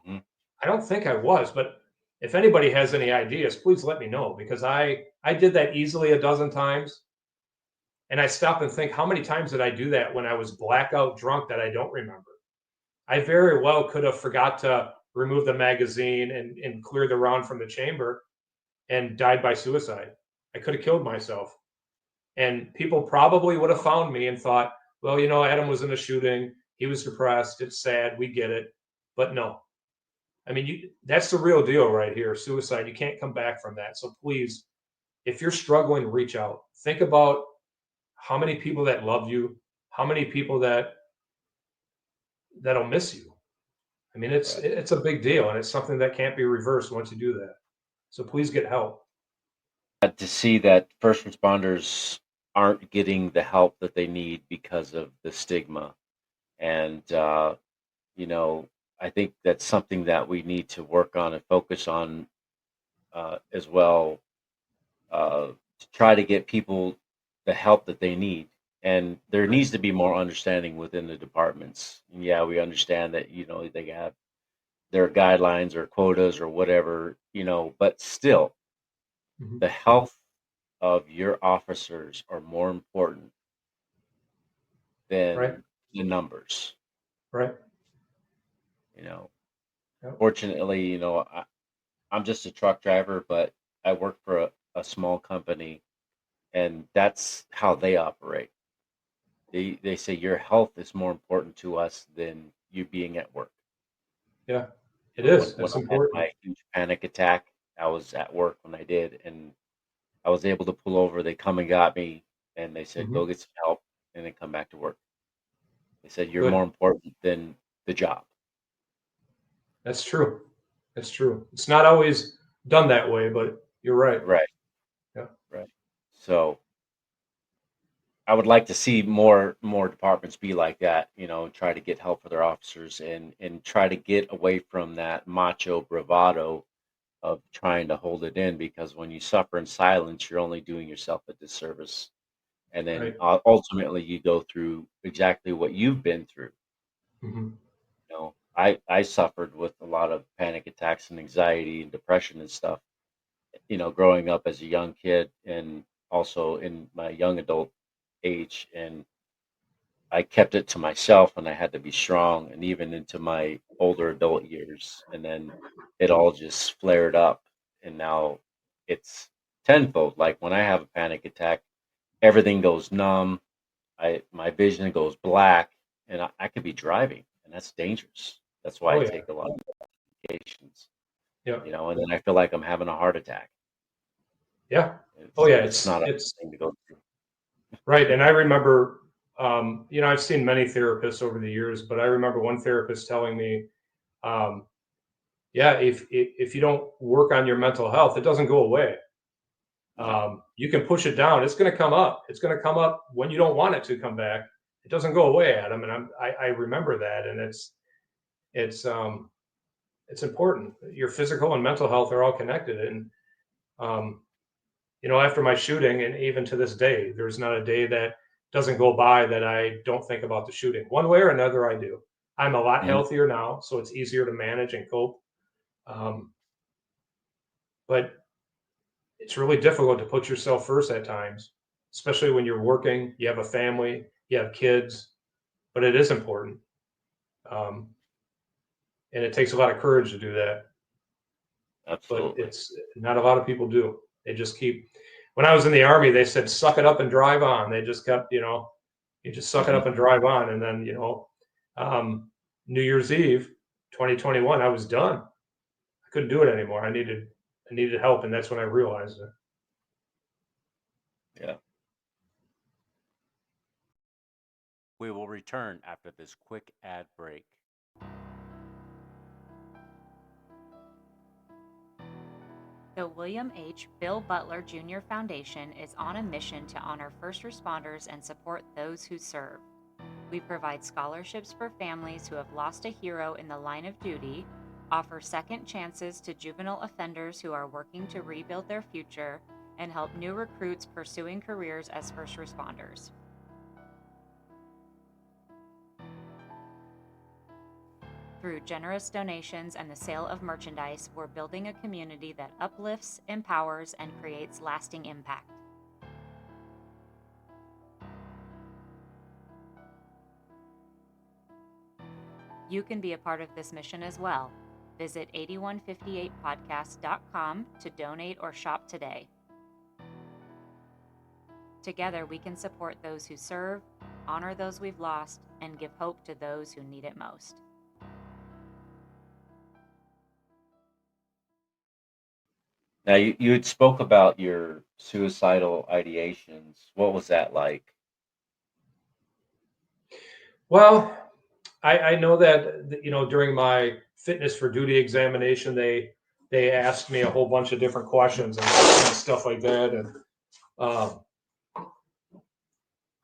Hmm. I don't think I was, but if anybody has any ideas, please let me know because I did that easily a dozen times, and I stop and think how many times did I do that when I was blackout drunk that I don't remember. I very well could have forgot to remove the magazine and clear the round from the chamber and died by suicide. I could have killed myself. And people probably would have found me and thought, well, Adam was in a shooting. He was depressed. It's sad. We get it. But no, I mean, that's the real deal right here. Suicide. You can't come back from that. So please, if you're struggling, reach out. Think about how many people that love you, how many people that'll miss you. I mean, it's Right. it's a big deal, and it's something that can't be reversed once you do that. So please get help. To see that first responders aren't getting the help that they need because of the stigma. And, you know, I think that's something that we need to work on and focus on as well, to try to get people the help that they need. And there Right. needs to be more understanding within the departments. And yeah, we understand that, they have their guidelines or quotas or whatever, but still, Mhm. the health of your officers are more important Right. than the numbers. Right. You know, Yep. fortunately, I'm just a truck driver, but I work for a small company, and that's how they operate. They say your health is more important to us than you being at work. Yeah. It When is. when It's I had important. my huge panic attack, I was at work when I did, and I was able to pull over. They come and got me, and they said, Hmm. "Go get some help," and then come back to work. They said, "You're more Good. important than the job." That's true. That's true. It's not always done that way, but you're right. Right, Yeah. right. So I would like to see more departments be like that. Try to get help for their officers and try to get away from that macho bravado of trying to hold it in, because when you suffer in silence, you're only doing yourself a disservice. And then Right. ultimately, you go through exactly what you've been through. Hmm. I suffered with a lot of panic attacks and anxiety and depression and stuff. Growing up as a young kid and also in my young adult age, and I kept it to myself, and I had to be strong, and even into my older adult years. And then it all just flared up, and now it's tenfold. Like when I have a panic attack, everything goes numb. My vision goes black, and I could be driving, and that's dangerous. That's why Oh I yeah. take a lot. medications, Yeah. and then I feel like I'm having a heart attack. Yeah. It's, Oh yeah. it's not a It's thing to go through. right. And I remember, I've seen many therapists over the years, but I remember one therapist telling me, um, yeah, if you don't work on your mental health, it doesn't go away. Yeah. You can push it down. It's going to come up. It's going to come up when you don't want it to come back. It doesn't go away, Adam. And I remember that. And it's important. Your physical and mental health are all connected. And, after my shooting, and even to this day, there's not a day that doesn't go by that I don't think about the shooting. One way or another, I do. I'm a lot Mhm. healthier now, so it's easier to manage and cope. But it's really difficult to put yourself first at times, especially when you're working, you have a family, you have kids, but it is important. Um, and it takes a lot of courage to do that, but Absolutely. it's not a lot of people do. They just keep, when I was in the Army, they said, suck it up and drive on. They just kept, you just suck it Mhm. up and drive on. And then, New Year's Eve, 2021, I was done. I couldn't do it anymore. I needed help. And that's when I realized it. Yeah. We will return after this quick ad break. The William H. Bill Butler Jr. Foundation is on a mission to honor first responders and support those who serve. We provide scholarships for families who have lost a hero in the line of duty, offer second chances to juvenile offenders who are working to rebuild their future, and help new recruits pursuing careers as first responders. Through generous donations and the sale of merchandise, we're building a community that uplifts, empowers, and creates lasting impact. You can be a part of this mission as well. Visit 8158podcast.com to donate or shop today. Together, we can support those who serve, honor those we've lost, and give hope to those who need it most. Now, you had spoke about your suicidal ideations. What was that like? Well, I know that during my fitness for duty examination, they asked me a whole bunch of different questions and stuff like that, and um,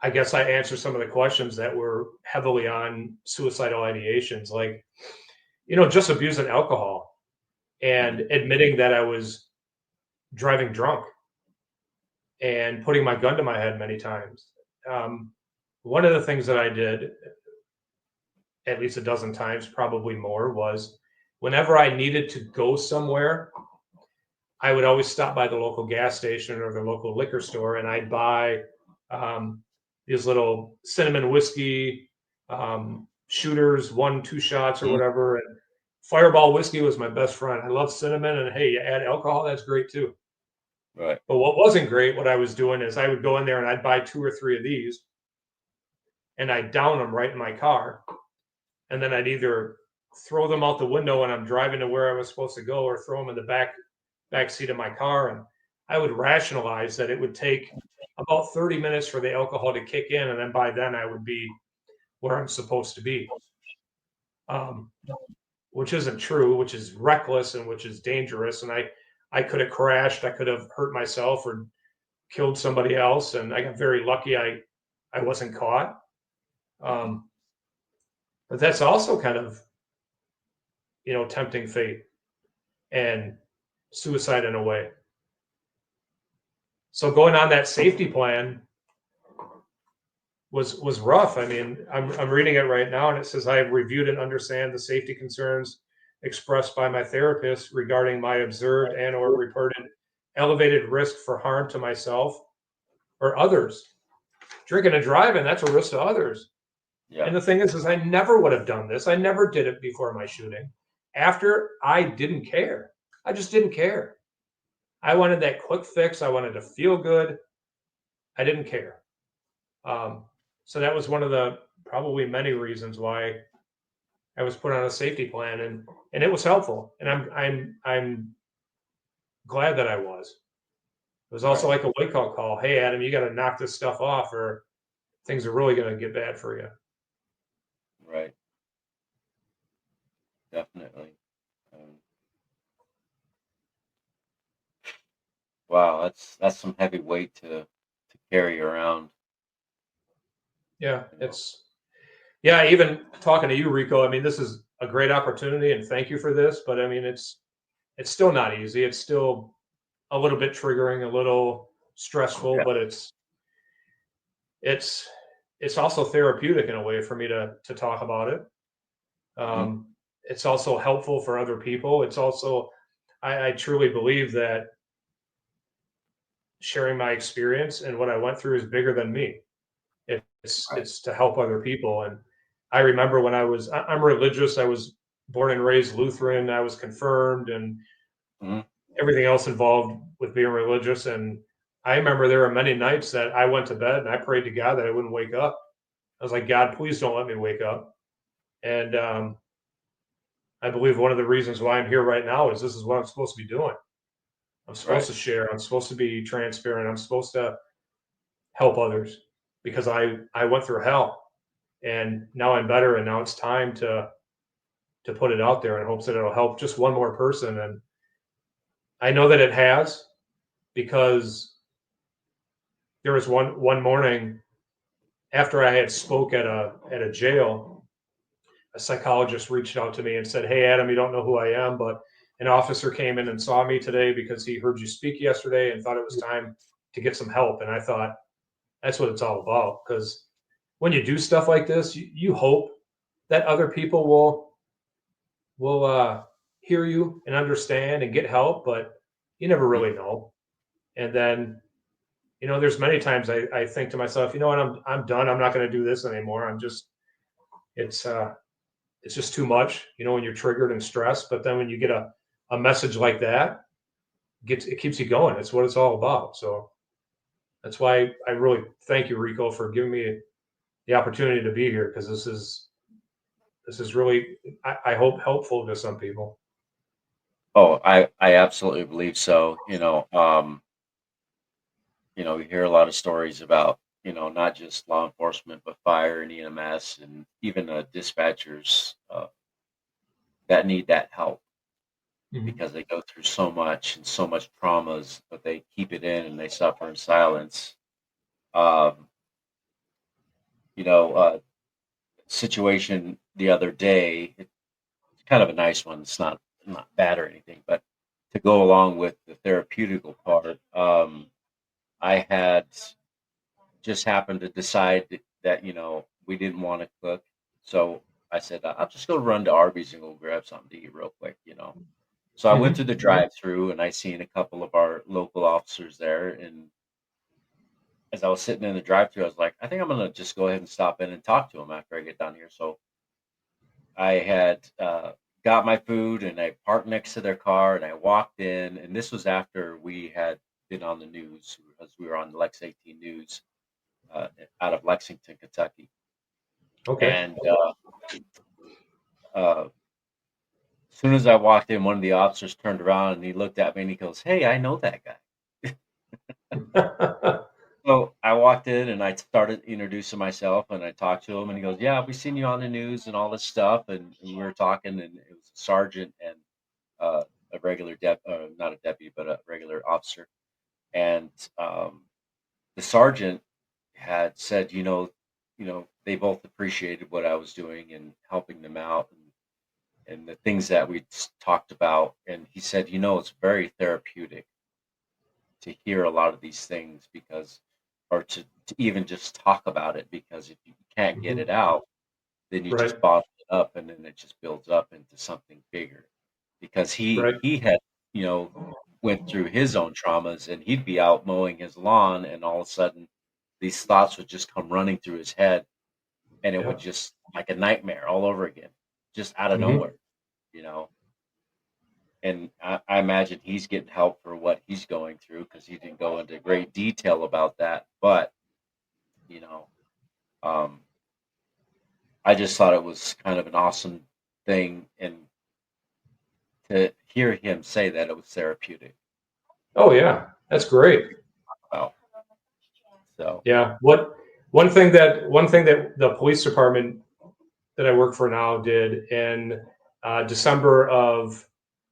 I guess I answered some of the questions that were heavily on suicidal ideations, like just abusing alcohol and Mhm. admitting that I was driving drunk and putting my gun to my head many times. Um, One of the things that I did at least a dozen times, probably more, was whenever I needed to go somewhere, I would always stop by the local gas station or the local liquor store, and I'd buy these little cinnamon whiskey shooters, 1, 2 shots or Mhm. whatever. And Fireball whiskey was my best friend. I love cinnamon, and hey, you add alcohol, that's great too. Right. But what wasn't great, what I was doing is I would go in there and I'd buy 2 or 3 of these, and I'd down them right in my car, and then I'd either throw them out the window when I'm driving to where I was supposed to go, or throw them in the back seat of my car. And I would rationalize that it would take about 30 minutes for the alcohol to kick in, and then by then I would be where I'm supposed to be, um, which isn't true, which is reckless and which is dangerous. And I could have crashed, I could have hurt myself or killed somebody else, and I got very lucky. I wasn't caught. Mhm. Um, but that's also kind of tempting fate and suicide in a way. So going on that safety plan was rough. I mean, I'm reading it right now, and it says I have reviewed and understand the safety concerns expressed by my therapist regarding my observed and or reported elevated risk for harm to myself or others. Drinking and driving, that's a risk to others. Yeah. And the thing is I never would have done this. I never did it before my shooting. After, I didn't care. I just didn't care. I wanted that quick fix. I wanted to feel good. I didn't care. Um, so that was one of the probably many reasons why I was put on a safety plan, and it was helpful. And I'm glad that I was. It was also Right. like a wake up call. Hey, Adam, you got to knock this stuff off, or things are really going to get bad for you. Right. Definitely. Um, wow, that's some heavy weight to carry around. Yeah, You know. it's yeah. Even talking to you, Rico. I mean, this is a great opportunity, and thank you for this. But I mean, it's still not easy. It's still a little bit triggering, a little stressful, Yeah. but it's it's also therapeutic in a way for me to talk about it. Hmm. It's also helpful for other people. It's also I truly believe that sharing my experience and what I went through is bigger than me. Right. It's to help other people. And I remember when I'm religious. I was born and raised Lutheran. I was confirmed and Hmm. everything else involved with being religious. And I remember there were many nights that I went to bed and I prayed to God that I wouldn't wake up. I was like, God, please don't let me wake up. And I believe one of the reasons why I'm here right now is this is what I'm supposed to be doing. I'm supposed Right. to share. I'm supposed to be transparent. I'm supposed to help others because I went through hell and now I'm better. And now it's time to put it out there in hopes that it'll help just one more person. And I know that it has because there was one morning after I had spoke at a jail, a psychologist reached out to me and said, "Hey, Adam, you don't know who I am, but an officer came in and saw me today because he heard you speak yesterday and thought it was time to get some help." And I thought, that's what it's all about. Because when you do stuff like this, you hope that other people will hear you and understand and get help, but you never Hmm. really know. And then, there's many times I think to myself, you know what, I'm done. I'm not going to do this anymore. It's uh, it's just too much, when you're triggered and stressed. But then when you get a message like that, it keeps you going. It's what it's all about. So that's why I really thank you, Rico, for giving me the opportunity to be here because this is really, I hope, helpful to some people. Oh, I absolutely believe so. We hear a lot of stories about, not just law enforcement, but fire and EMS and even dispatchers that need that help Mhm. because they go through so much and so much traumas, but they keep it in and they suffer in silence. Um, Situation the other day, it's kind of a nice one. It's not bad or anything, but to go along with the therapeutical part, I had just happened to decide that we didn't want to cook, so I said I'll just go run to Arby's and go grab something to eat real quick. So I went through Mhm. the drive-through and I seen a couple of our local officers there, and as I was sitting in the drive-through, I was like, I think I'm gonna just go ahead and stop in and talk to them after I get down here. So I had got my food and I parked next to their car and I walked in, and this was after we had been on the news because we were on the Lex 18 News uh, out of Lexington, Kentucky. Okay. And as soon as I walked in, one of the officers turned around and he looked at me and he goes, "Hey, I know that guy." So I walked in and I started introducing myself and I talked to him and he goes, "Yeah, we seen you on the news and all this stuff." And we were talking and it was a sergeant and uh, a regular not a deputy, but a regular officer. And the sergeant had said, they both appreciated what I was doing and helping them out and the things that we talked about. And he said, it's very therapeutic to hear a lot of these things because, or to even just talk about it, because if you can't get it Mhm. out, then you Right. just bottle it up and then it just builds up into something bigger. Because he Right. he had, you know, went through his own traumas and he'd be out mowing his lawn and all of a sudden these thoughts would just come running through his head and it would Yep. just like a nightmare all over again, just out of Mhm. nowhere, you know. And I imagine he's getting help for what he's going through because he didn't go into great detail about that. But you know, um, I just thought it was kind of an awesome. thing, and to hear him say that it was therapeutic. Oh yeah, that's great. Wow. So Yeah. One thing that the police department that I work for now did in December of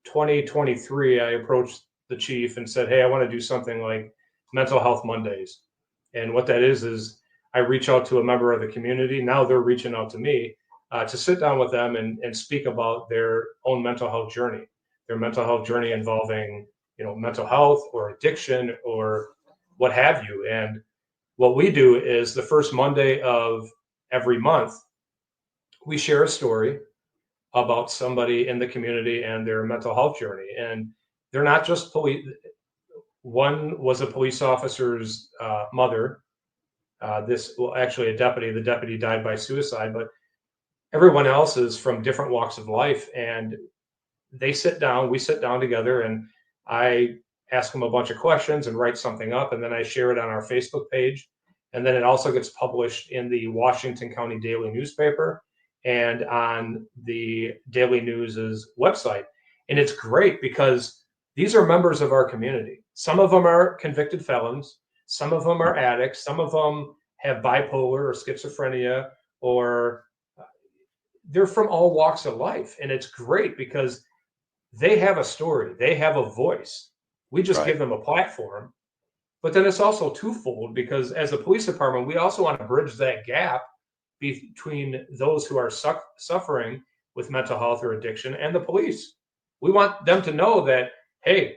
2023, I approached the chief and said, "Hey, I want to do something like Mental Health Mondays." And what that is I reach out to a member of the community. Now they're reaching out to me to sit down with them and speak about their own mental health journey, their mental health journey involving, mental health or addiction or what have you. And what we do is the first Monday of every month, we share a story about somebody in the community and their mental health journey. And they're not just police. One was a police officer's mother. Actually a deputy. The deputy died by suicide, but everyone else is from different walks of life. And we sit down together, and I ask them a bunch of questions and write something up. And then I share it on our Facebook page. And then it also gets published in the Washington County Daily newspaper and on the Daily News's website. And it's great because these are members of our community. Some of them are convicted felons, some of them are addicts, some of them have bipolar or schizophrenia, or they're from all walks of life. And it's great because they have a story, they have a voice. We just give them a platform. But then it's also twofold because as a police department, we also want to bridge that gap between those who are suffering with mental health or addiction and the police. We want them to know that, hey,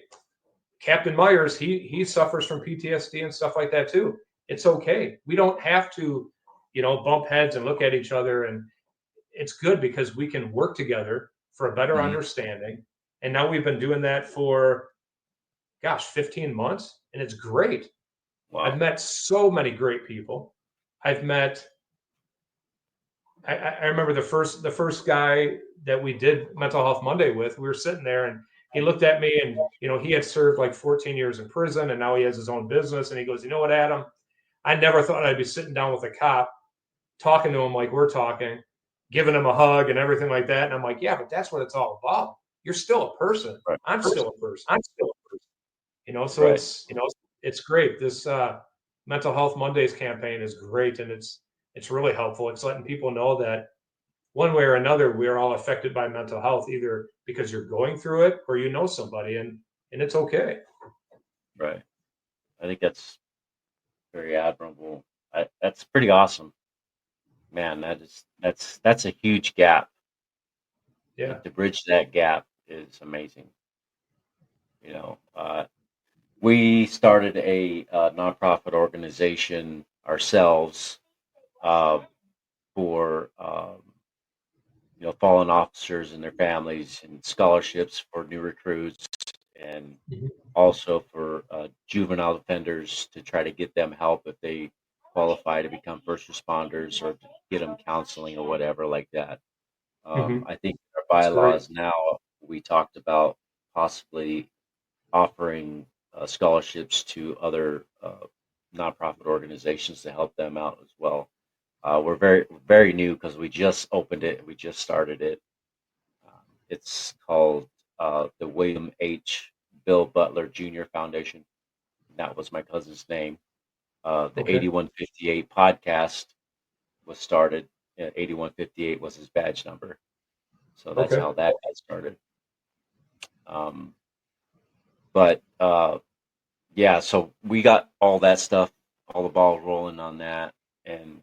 Captain Meyers, he suffers from PTSD and stuff like that too. It's okay. We don't have to, bump heads and look at each other. And it's good because we can work together for a better understanding. And now we've been doing that for, 15 months, and it's great. wow. I've met so many great people. I've met. I remember the first guy that we did Mental Health Monday with. We were sitting there, and he looked at me, and he had served like 14 years in prison, and now he has his own business. And he goes, "You know what, Adam? I never thought I'd be sitting down with a cop, talking to him like we're talking, giving him a hug and everything like that." And I'm like, "Yeah, but that's what it's all about. You're still a person. Right. I'm still a person. So Right. it's great. This Mental Health Mondays campaign is great, and it's really helpful. It's letting people know that one way or another we are all affected by mental health, either because you're going through it or somebody, and it's okay. Right. I think that's very admirable. That's pretty awesome, man. That's a huge gap. Yeah. And to bridge that gap is amazing. We started a nonprofit organization ourselves for fallen officers and their families, and scholarships for new recruits, and also for juvenile offenders to try to get them help if they qualify to become first responders, or to get them counseling or whatever like that. I think in our That's great. bylaws now, we talked about possibly offering scholarships to other nonprofit organizations to help them out as well. We're very, very new because we just opened it. We just started it. It's called the William H. Bill Butler Jr. Foundation. That was my cousin's name. The Okay. 8158 podcast was started. 8158 was his badge number. So that's Okay. how that got started. But yeah, so we got all that stuff, all the ball rolling on that, and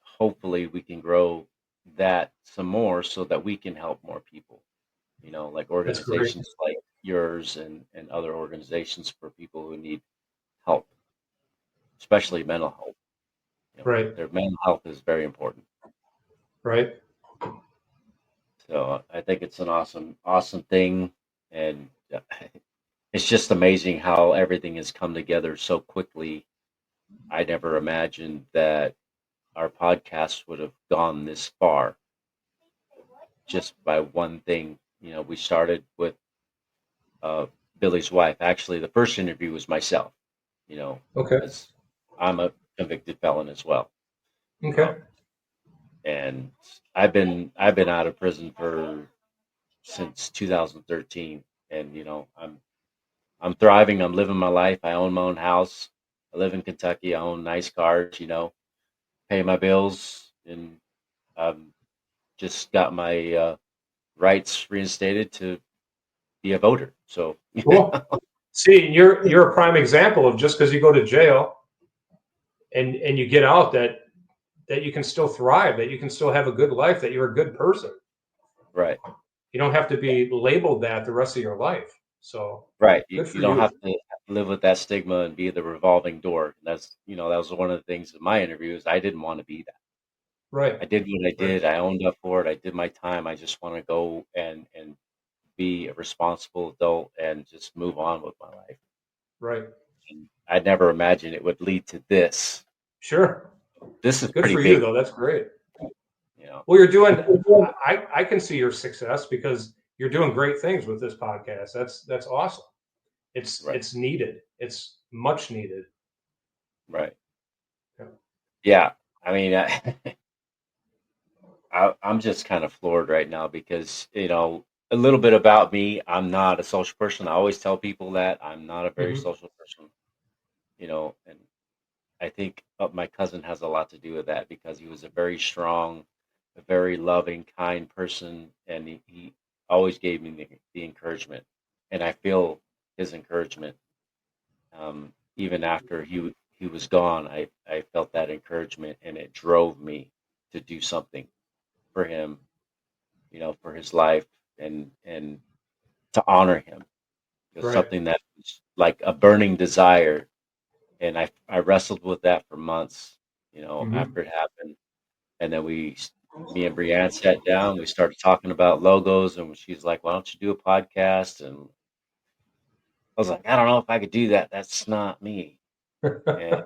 hopefully we can grow that some more so that we can help more people. Like That's great. organizations like yours, and other organizations for people who need help, especially mental health. Right. Their mental health is very important. Right. So I think it's an awesome thing, and it's just amazing how everything has come together so quickly. I never imagined that our podcast would have gone this far just by one thing. We started with Billy's wife. Actually, the first interview was myself, Okay. as I'm a convicted felon as well. Okay. And I've been out of prison for since 2013, and I'm thriving. I'm living my life. I own my own house. I live in Kentucky. I own nice cars. Pay my bills, and I've just got my rights reinstated to be a voter. So Cool. See, you're a prime example of just because you go to jail and you get out that you can still thrive, that you can still have a good life, that you're a good person. right, You don't have to be labeled that the rest of your life. So right. You, good you for don't you. have to live with that stigma and be the revolving door. That was one of the things in my interviews. I didn't want to be that. Right. I did what I Right. did. I owned up for it. I did my time. I just want to go and be a responsible adult and just move on with my life. Right. And I never imagined it would lead to this. Sure. This is Good pretty for you big. though. That's great. You know, Well, you're doing I can see your success because you're doing great things with this podcast. That's awesome. It's right, it's needed. It's much needed. right. Yeah. Yeah. I mean, I'm just kind of floored right now because, a little bit about me. I'm not a social person. I always tell people that I'm not a very Hmm. social person, and I think my cousin has a lot to do with that because he was a very strong, a very loving, kind person, and he always gave me the encouragement, and I feel his encouragement. Even after he was gone, I felt that encouragement, and it drove me to do something for him, for his life, and to honor him. It was Right. something that was like a burning desire, and I wrestled with that for months, Hmm. after it happened. And then me and Brianne sat down. We started talking about logos, and she's like, "Why don't you do a podcast?" And I was like, "I don't know if I could do that. That's not me." And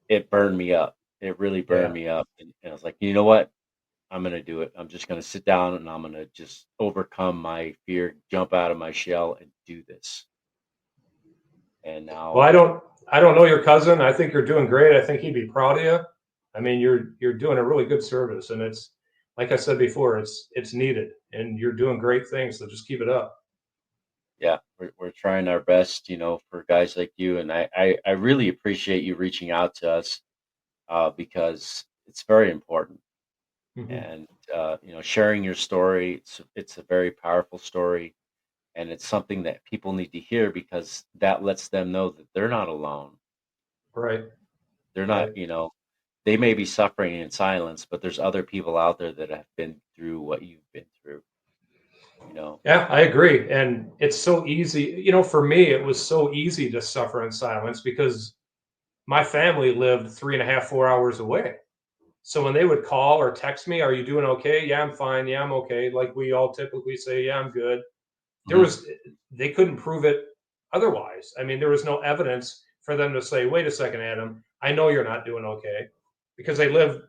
it burned me up. It really burned Yeah. me up. And I was like, "You know what? I'm gonna do it. I'm just gonna sit down and I'm gonna just overcome my fear, jump out of my shell, and do this." And Well, now, I don't know your cousin. I think you're doing great. I think he'd be proud of you. I mean, you're doing a really good service, and it's like I said before, it's needed, and you're doing great things. So just keep it up. yeah, we're trying our best, for guys like you. And I really appreciate you reaching out to us, because it's very important. Hmm. And sharing your story, it's a very powerful story, and it's something that people need to hear because that lets them know that they're not alone. Right. They're Right. not, they may be suffering in silence, but there's other people out there that have been through what you've been through. You know, Yeah, I agree. And it's so easy. For me, it was so easy to suffer in silence because my family lived 3.5, 4 hours away. So when they would call or text me, "Are you doing okay?" "Yeah, I'm fine." "Yeah, I'm okay." Like we all typically say, "Yeah, I'm good." There hmm was They couldn't prove it otherwise. I mean, there was no evidence for them to say, "Wait a second, Adam, I know you're not doing okay," because they lived,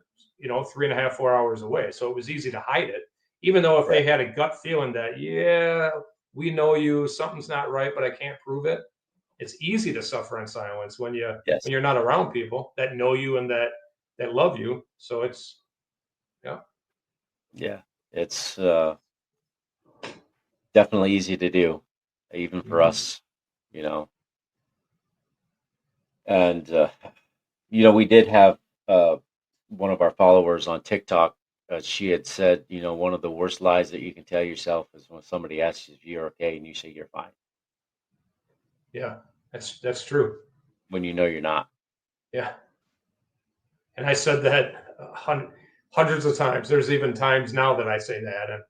3.5, 4 hours away. So it was easy to hide it, even though if they right? had a gut feeling that, yeah, we know you, something's not right, but I can't prove it. It's easy to suffer in silence when Yes, you're not around people that know you and that love you. So it's yeah. yeah. It's definitely easy to do, even for Hmm. us, you know. And we did have uh, one of our followers on TikTok. She had said, one of the worst lies that you can tell yourself is when somebody asks you if you're okay and you say you're fine, Yeah, that's true. when you know you're not. Yeah. And I said that hundreds of times. There's even times now that I say that, and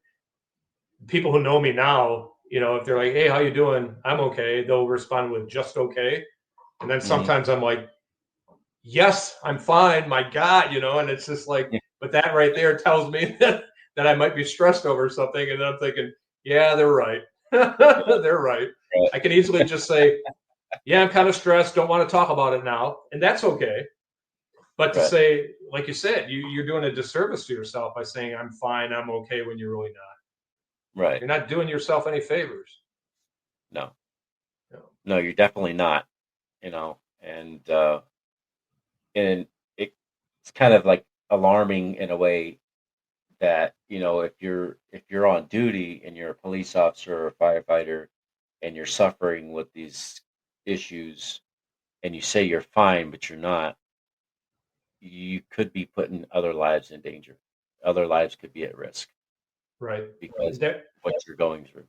people who know me now, if they're like, "Hey, how you doing?" "I'm okay." They'll respond with "just okay," and then hmm sometimes I'm like, "Yes, I'm fine." My God, and it's just like, Yeah, but that right there tells me that I might be stressed over something, and then I'm thinking, "Yeah, they're right. yeah, They're right." right, I can easily just say, "Yeah, I'm kind of stressed. Don't want to talk about it now," and that's okay. But to right, say, like you said, you're doing a disservice to yourself by saying I'm fine, I'm okay when you're really not. right. You're not doing yourself any favors. No, You know? no, you're definitely not. And it, it's kind of like alarming in a way that, if you're on duty and you're a police officer or a firefighter and you're suffering with these issues and you say you're fine, but you're not, you could be putting other lives in danger. Other lives could be at risk Right. because of There, what you're going through.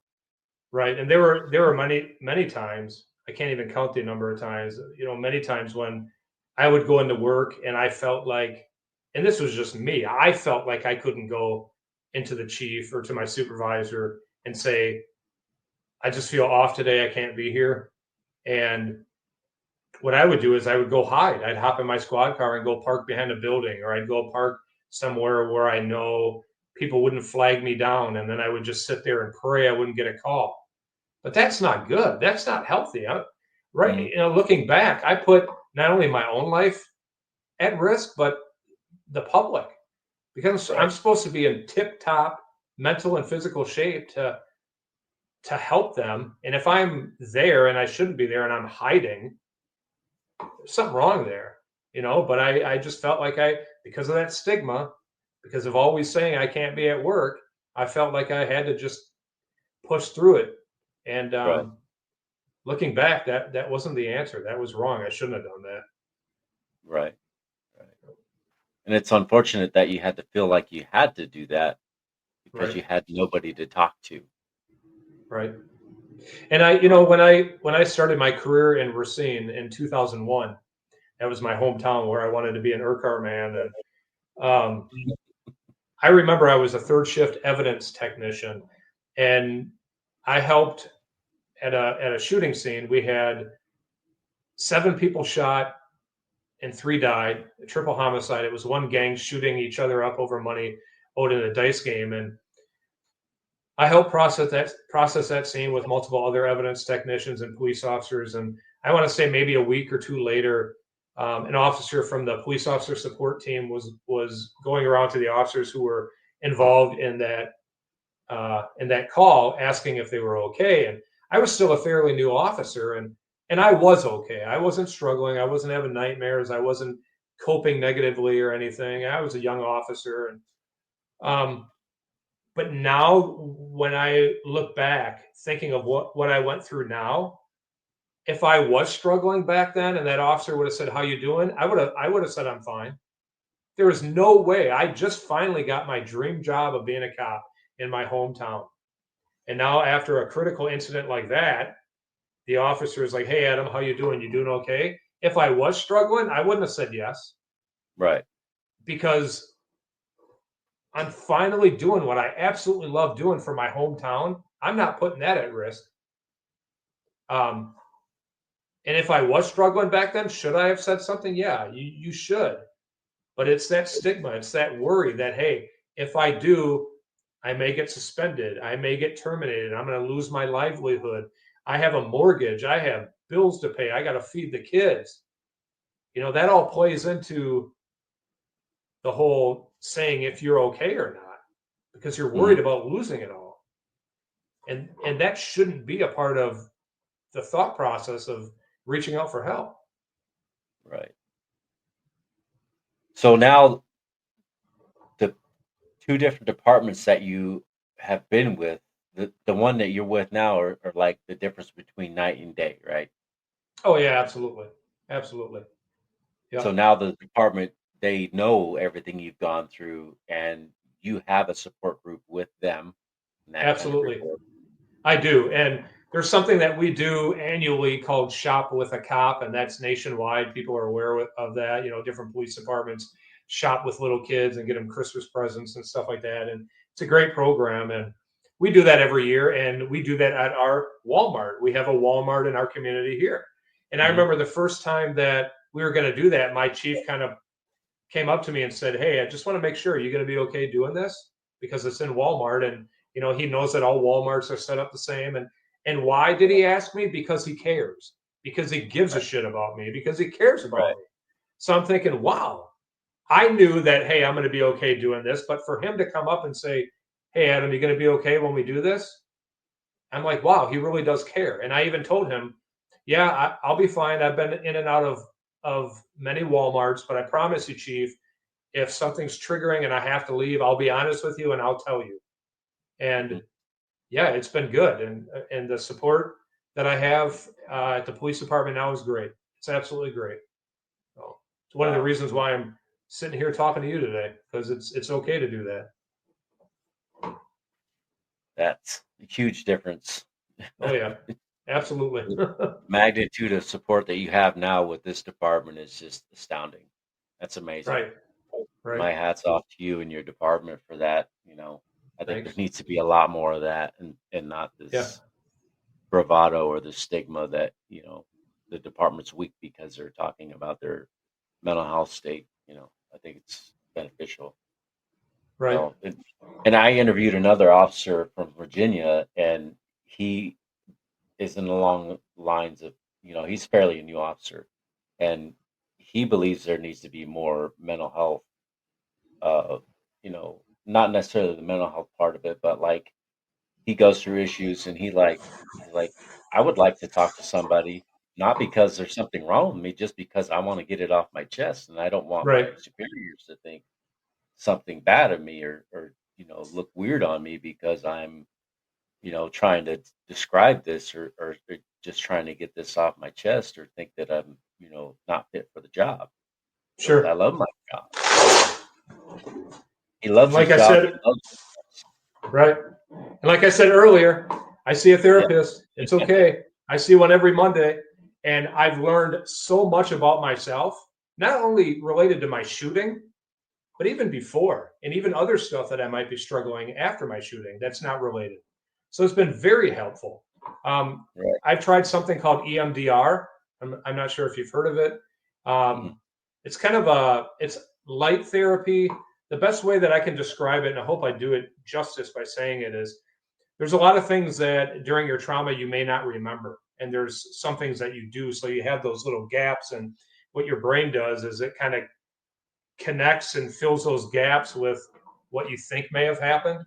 right. And there were many times, I can't even count the number of times, many times when I would go into work and I felt like, and this was just me, I felt like I couldn't go into the chief or to my supervisor and say, I just feel off today. I can't be here. And what I would do is I would go hide. I'd hop in my squad car and go park behind a building, or I'd go park somewhere where I know people wouldn't flag me down. And then I would just sit there and pray I wouldn't get a call. But that's not good. That's not healthy. Right. Mhm. Looking back, I put not only my own life at risk, but the public, because I'm Right. supposed to be in tip top mental and physical shape to help them. And if I'm there and I shouldn't be there and I'm hiding, there's something wrong there, but I just felt like because of that stigma, because of always saying I can't be at work, I felt like I had to just push through it. And Right. looking back, that wasn't the answer. That was wrong. I shouldn't have done that. Right. Right. And it's unfortunate that you had to feel like you had to do that because Right. you had nobody to talk to. Right. And when I started my career in Racine in 2001, that was my hometown where I wanted to be an ERCAR man. And I remember I was a third shift evidence technician, and I helped at a shooting scene. We had 7 people shot and 3 died, a triple homicide. It was one gang shooting each other up over money owed in a dice game. And I helped process that scene with multiple other evidence technicians and police officers. And I want to say maybe a week or two later, an officer from the police officer support team was going around to the officers who were involved in that call, asking if they were okay. And I was still a fairly new officer, and I was okay. I wasn't struggling. I wasn't having nightmares. I wasn't coping negatively or anything. I was a young officer, and um, but now when I look back, thinking of what I went through now, if I was struggling back then, and that officer would have said, "How you doing?" I would have said, "I'm fine." There was no way. I just finally got my dream job of being a cop in my hometown. And now after a critical incident like that, the officer is like, "Hey, Adam, how you doing? You doing okay?" If I was struggling, I wouldn't have said yes, Right. because I'm finally doing what I absolutely love doing for my hometown. I'm not putting that at risk. Um, and if I was struggling back then, should I have said something? Yeah, you should. But it's that stigma, it's that worry that, hey, if I do, I may get suspended, I may get terminated, I'm going to lose my livelihood. I have a mortgage, I have bills to pay, I got to feed the kids. That all plays into the whole saying if you're okay or not, because you're Mhm. worried about losing it all. And that shouldn't be a part of the thought process of reaching out for help. Right. So now the two different departments that you have been with, the one that you're with now are like the difference between night and day, right? Oh yeah, absolutely. Absolutely. So Yep. now the department, they know everything you've gone through and you have a support group with them and that kind of Absolutely. report. I do. And there's something that we do annually called Shop with a Cop, and that's nationwide. People are aware of that. Different police departments shop with little kids and get them Christmas presents and stuff like that. And it's a great program. And we do that every year. And we do that at our Walmart. We have a Walmart in our community here. And I Mhm. remember the first time that we were going to do that, my chief kind of came up to me and said, "Hey, I just want to make sure you're going to be okay doing this, because it's in Walmart." And he knows that all Walmarts are set up the same. And why did he ask me? Because he cares, because he gives a Right. shit about me, because he cares about Right. me. So I'm thinking, wow, I knew that, hey, I'm going to be okay doing this. But for him to come up and say, "Hey, Adam, you going to be okay when we do this?" I'm like, wow, he really does care. And I even told him, "Yeah, I'll be fine. I've been in and out of many Walmarts, but I promise you, Chief, if something's triggering and I have to leave, I'll be honest with you and I'll tell you. And Mhm. yeah, it's been good. And the support that I have at the police department now is great. It's absolutely great. So it's one of the Wow, reasons why I'm sitting here talking to you today, because it's okay to do that. that's a huge difference. Oh yeah, absolutely. The magnitude of support that you have now with this department is just astounding. That's amazing. Right, right. My hat's off to you and your department for that. I think there Thanks. needs to be a lot more of that, and not Yeah, this bravado or the stigma that, the department's weak because they're talking about their mental health state. I think it's beneficial. right. And I interviewed another officer from Virginia, and he is in along the lines of, he's fairly a new officer, and he believes there needs to be more mental health, uh, not necessarily the mental health part of it, but like he goes through issues and he's like, I would like to talk to somebody, not because there's something wrong with me, just because I want to get it off my chest and I don't want my Right. superiors to think something bad of me, or look weird on me because I'm trying to describe this, or just trying to get this off my chest, or think that I'm not fit for the job. He goes, I Sure. love my job. He And loves like his I job. He said, loves right. And like I said earlier, I see a yeah. therapist. It's okay. I see one every Monday, and I've learned so much about myself, not only related to my shooting, but even before, and even other stuff that I might be struggling after my shooting that's not related. So it's been very helpful. Um, Right. I've tried something called EMDR. I'm not sure if you've heard of it. Mm-mm. It's kind of it's light therapy. The best way that I can describe it, and I hope I do it justice by saying it, is there's a lot of things that during your trauma you may not remember, and there's some things that you do. So you have those little gaps, and what your brain does is it kind of connects and fills those gaps with what you think may have happened.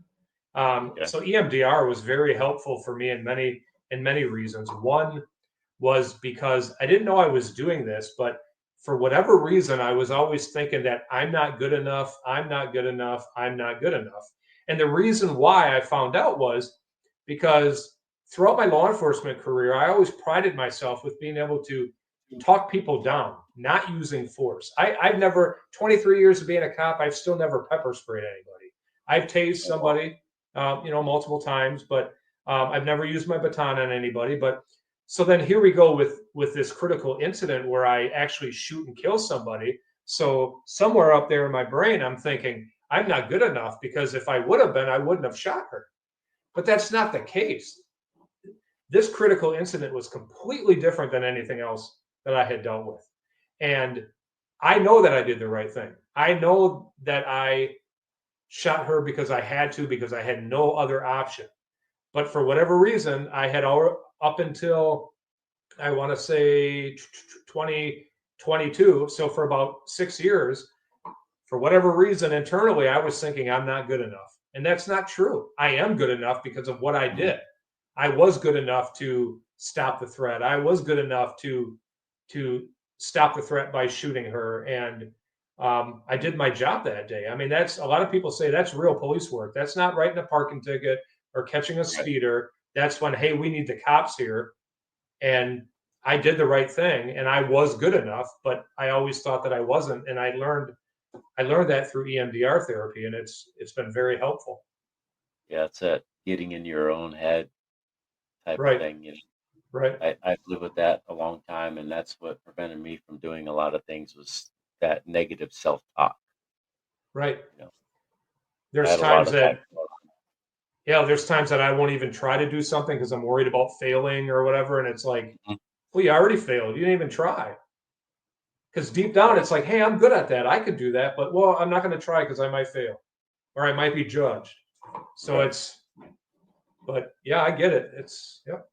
Okay. So EMDR was very helpful for me in many reasons. One was because I didn't know I was doing this, but for whatever reason, I was always thinking that I'm not good enough, I'm not good enough, I'm not good enough. And the reason why I found out was because throughout my law enforcement career, I always prided myself with being able to talk people down, not using force. I've never, 23 years of being a cop, I've still never pepper sprayed anybody. I've tased Oh, wow. somebody, multiple times, but I've never used my baton on anybody. But so then here we go with this critical incident where I actually shoot and kill somebody. So somewhere up there in my brain, I'm thinking I'm not good enough because if I would have been, I wouldn't have shot her. But that's not the case. This critical incident was completely different than anything else that I had dealt with. And I know that I did the right thing. I know that I shot her because I had to, because I had no other option. But for whatever reason, I had up until I want to say 2022. So for about 6 years, for whatever reason, internally, I was thinking I'm not good enough. And that's not true. I am good enough because of what I Mhm. did. I was good enough to stop the threat. I was good enough to stop the threat by shooting her. And I did my job that day. I mean, that's a lot of people say that's real police work. That's not writing a parking ticket or catching a Right. speeder. That's when, hey, we need the cops here. And I did the right thing and I was good enough, but I always thought that I wasn't. And I learned that through EMDR therapy, and it's been very helpful. Yeah, it's that getting in your own head type of Right, thing. right, I've lived with that a long time, and that's what prevented me from doing a lot of things, was that negative self-talk. right. You know, I There's had a lot times of that. that yeah, there's times that I won't even try to do something because I'm worried about failing or whatever, and it's like, Mhm. well, you already failed. You didn't even try. Because deep down, Right. it's like, hey, I'm good at that. I could do that, but well, I'm not going to try because I might fail or I might be judged. So Right. it's, but yeah, I get it. It's yep,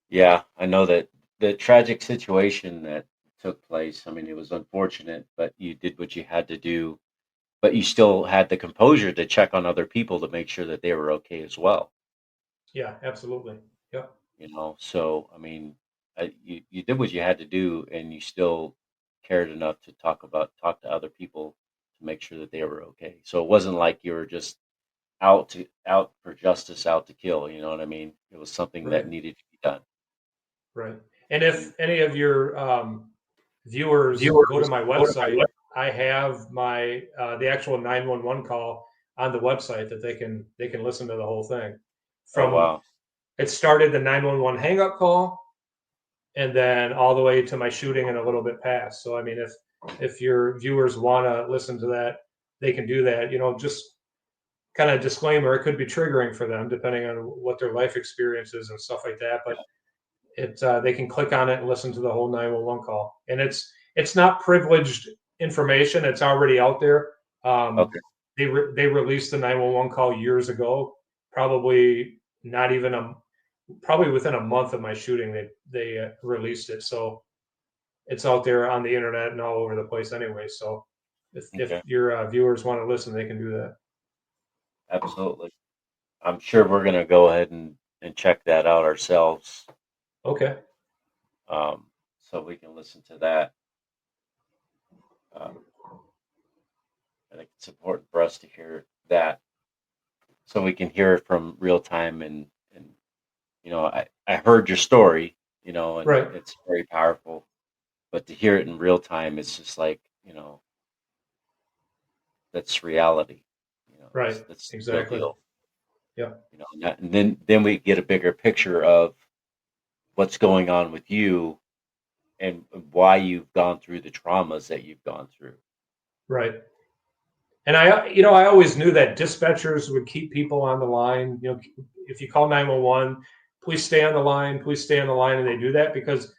Yeah, I know that the tragic situation that took place, I mean, it was unfortunate, but you did what you had to do, but you still had the composure to check on other people to make sure that they were okay as well. yeah, absolutely, yep, So I mean, you did what you had to do, and you still cared enough to talk to other people to make sure that they were okay. So it wasn't like you were just out for justice, out to kill. You know what I mean? It was something that Right. needed to be done. Right. And And if any of your viewers go to viewers, my go to my website, web. I have my the actual 911 call on the website that they can listen to the whole thing. Oh From wow. it started the 911 hang up call and then all the way to my shooting and a little bit past. So I mean, if your viewers want to listen to that, they can do that. Just kind of disclaimer, it could be triggering for them depending on what their life experience is and stuff like that. But they can click on it and listen to the whole 911 call, and it's not privileged information. It's already out there. Okay. They released the 911 call years ago, probably not even probably within a month of my shooting. They released it, so it's out there on the internet and all over the place anyway. So if Okay. your viewers want to listen, they can do that. Absolutely. I'm sure we're gonna go ahead and check that out ourselves. Okay. So we can listen to that. Um, I think it's important for us to hear that so we can hear it from real time and I heard your story, and Right. it's very powerful, but to hear it in real time, it's just like, that's reality. Right. That's the real Exactly. deal. Yeah. And then we get a bigger picture of what's going on with you and why you've gone through the traumas that you've gone through. Right. And I always knew that dispatchers would keep people on the line. If you call 911, please stay on the line, please stay on the line. And they do that because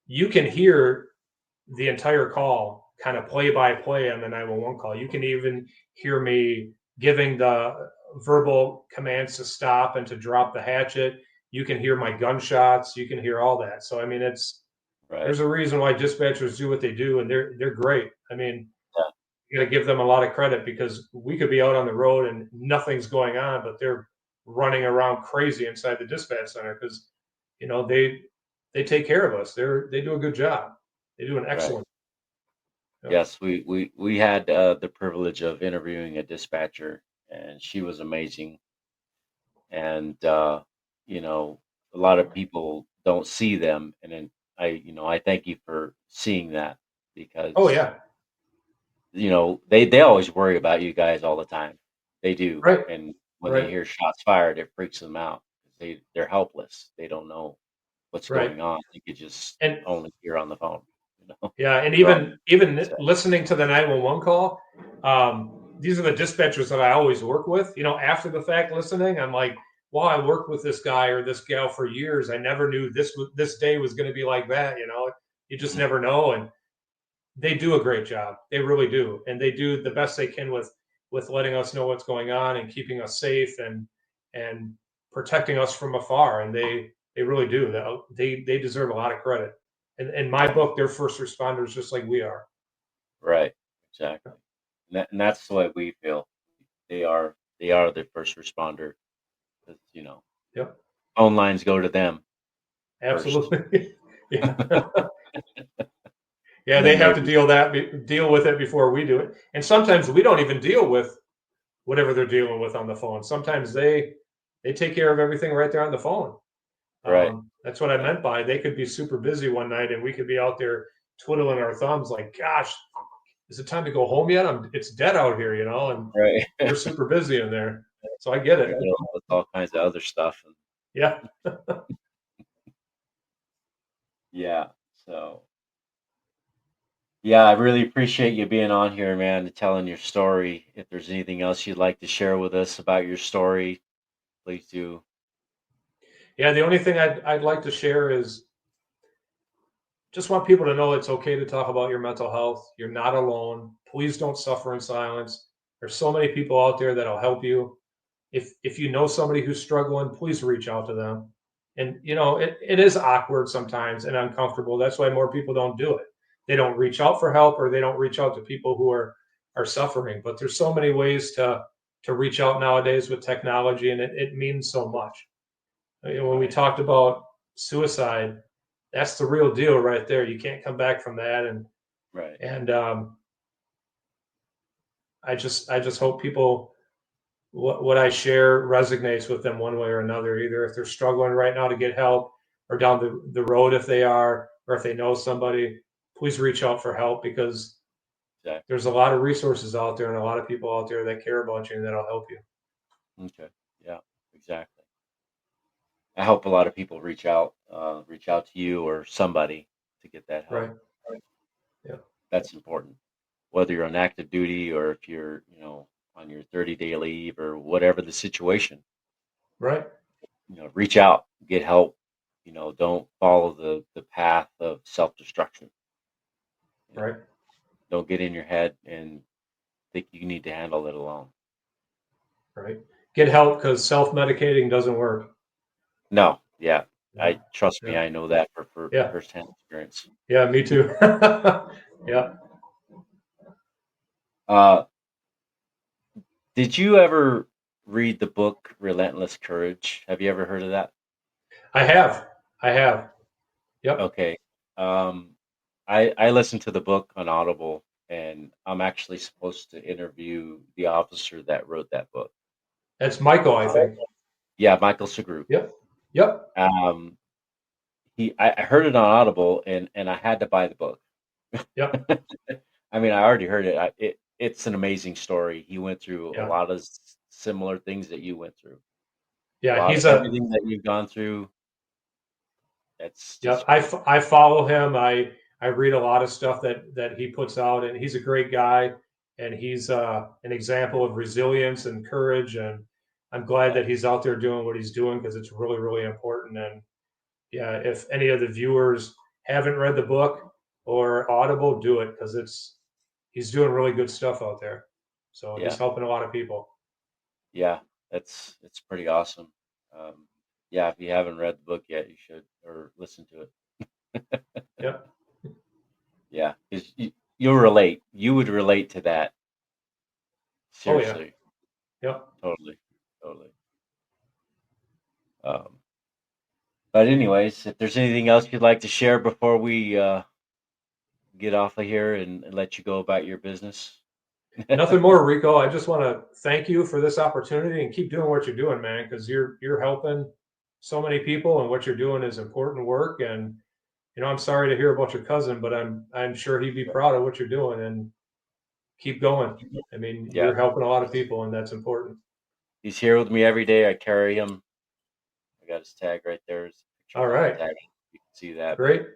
you can hear the entire call kind of play by play on the 911 call. You can even hear me giving the verbal commands to stop and to drop the hatchet. You can hear my gunshots. You can hear all that. So, I mean, Right. there's a reason why dispatchers do what they do, and they're great. I mean, Yeah. you got to give them a lot of credit because we could be out on the road and nothing's going on, but they're running around crazy inside the dispatch center because they take care of us. They do a good job. They do an Right. excellent. Yep. Yes, we had the privilege of interviewing a dispatcher, and she was amazing. And a lot of people don't see them, and then I thank you for seeing that Oh because yeah, they always worry about you guys all the time. They do, right, and when they right, hear shots fired, it freaks them out. They're helpless. They don't know what's right, going on. They could just and only hear on the phone. yeah, and From even listening to the 911 call. These are the dispatchers that I always work with. After the fact, listening, I'm like, well, I worked with this guy or this gal for years. I never knew this day was going to be like that. You just never know, and they do a great job. They really do, and they do the best they can with letting us know what's going on and keeping us safe and protecting us from afar. And they really do. They deserve a lot of credit. And in my book, they're first responders just like we are. right, exactly, and that's the way we feel. They are the first responder. 'Cause, Yep, phone lines go to them first, absolutely. Yeah, yeah. and They then have they to deal with it before we do it. And sometimes we don't even deal with whatever they're dealing with on the phone. Sometimes they take care of everything right there on the phone. right, That's what I yeah, meant by they could be super busy one night and we could be out there twiddling our thumbs like, gosh, is it time to go home yet? It's dead out here, and right. they're super busy in there. So I get They're it. dealing with all kinds of other stuff, and Yeah. yeah. So yeah, I really appreciate you being on here, man, and telling your story. If there's anything else you'd like to share with us about your story, please do. Yeah. The only thing I'd like to share is just want people to know it's okay to talk about your mental health. You're not alone. Please don't suffer in silence. There's so many people out there that'll help you. If you know somebody who's struggling, please reach out to them. And it is awkward sometimes and uncomfortable. That's why more people don't do it. They don't reach out for help or they don't reach out to people who are suffering. But there's so many ways to reach out nowadays with technology, and it means so much. When we Right, talked about suicide, that's the real deal right there. You can't come back from that. Right. And I just hope people, what I share resonates with them one way or another, either if they're struggling right now to get help, or down the road if they are, or if they know somebody, please reach out for help, because Exactly. there's a lot of resources out there and a lot of people out there that care about you and that'll help you. Okay. Yeah, exactly. I hope a lot of people reach out to you or somebody to get that help. Right. Yeah. That's important. Whether you're on active duty or if you're, on your 30-day leave or whatever the situation, Right. reach out, get help. Don't follow the path of self-destruction. Right. Don't get in your head and think you need to handle it alone. Right. Get help, because self-medicating doesn't work. No, yeah. Yeah. Trust me, Yeah. I know that for Yeah. firsthand experience. Yeah. Me too. Yeah. Uh, did you ever read the book Relentless Courage? Have you ever heard of that? I have. I have. Yep. Okay. Um, I listened to the book on Audible, and I'm actually supposed to interview the officer that wrote that book. That's Michael, I think. Yeah, Michael Segru. Yep. Yep. Um, I heard it on Audible, and I had to buy the book. Yep. I mean, I already heard it. It's an amazing story. He went through a Yeah. lot of similar things that you went through. A Yeah. lot of He's a. everything that you've gone through. That's Yeah. just great. I follow him. I read a lot of stuff that he puts out, and he's a great guy, and he's an example of resilience and courage. And I'm glad Yeah, that he's out there doing what he's doing, because it's really, really important. And yeah, if any of the viewers haven't read the book or Audible, do it, because he's doing really good stuff out there. So he's yeah, helping a lot of people. yeah. It's pretty awesome. Um, yeah, if you haven't read the book yet, you should or listen to it. Yep. Yeah, because you'll relate. You would relate to that. Oh yeah. Seriously, Yep. totally, totally. Um, but anyways, if there's anything else you'd like to share before we get off of here and let you go about your business. Nothing more, Rico. I just want to thank you for this opportunity, and keep doing what you're doing, man, because you're helping so many people, and what you're doing is important work. And I'm sorry to hear about your cousin, but I'm sure he'd be proud of what you're doing, and keep going. I mean, Yeah, you're helping a lot of people, and that's important. he's here with me every day. I carry him. I got his tag right there. His All picture's on the right. tag. You can see that, but Great.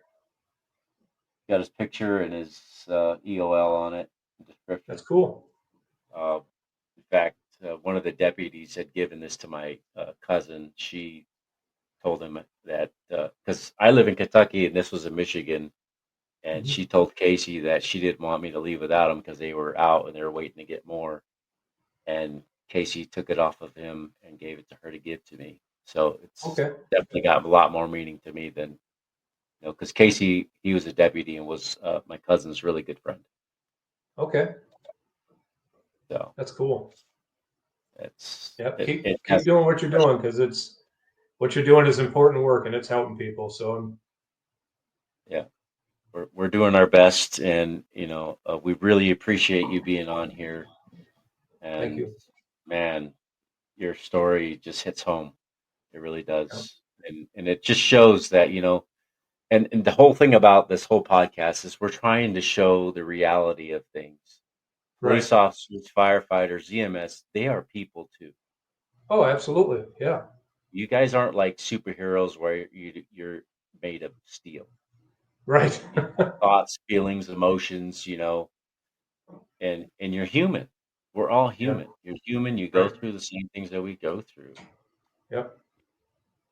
got his picture and his EOL on it, description. That's cool. In fact, one of the deputies had given this to my cousin. She told him that because I live in Kentucky and this was in Michigan, and Mhm. she told Casey that she didn't want me to leave without him because they were out and they were waiting to get more. And Casey took it off of him and gave it to her to give to me. So it's Okay. definitely got a lot more meaning to me than because Casey, he was a deputy and was my cousin's really good friend. Okay. So That's cool. it's Yep. it, Keep it keep has doing what you're doing, because it's what you're doing is important work, and it's helping people. So yeah, we're doing our best, and we really appreciate you being on here. thank And you. man, your story just hits home. It really Yep. does, and it just shows that and the whole thing about this whole podcast is we're trying to show the reality of things. Right. Police officers, firefighters, EMS, they are people too. Oh, absolutely. Yeah. You guys aren't like superheroes where you're made of steel. Right. You have thoughts, feelings, emotions, and you're human. We're all Yeah. human. You're human. You go Right. through the same things that we go through, Yep.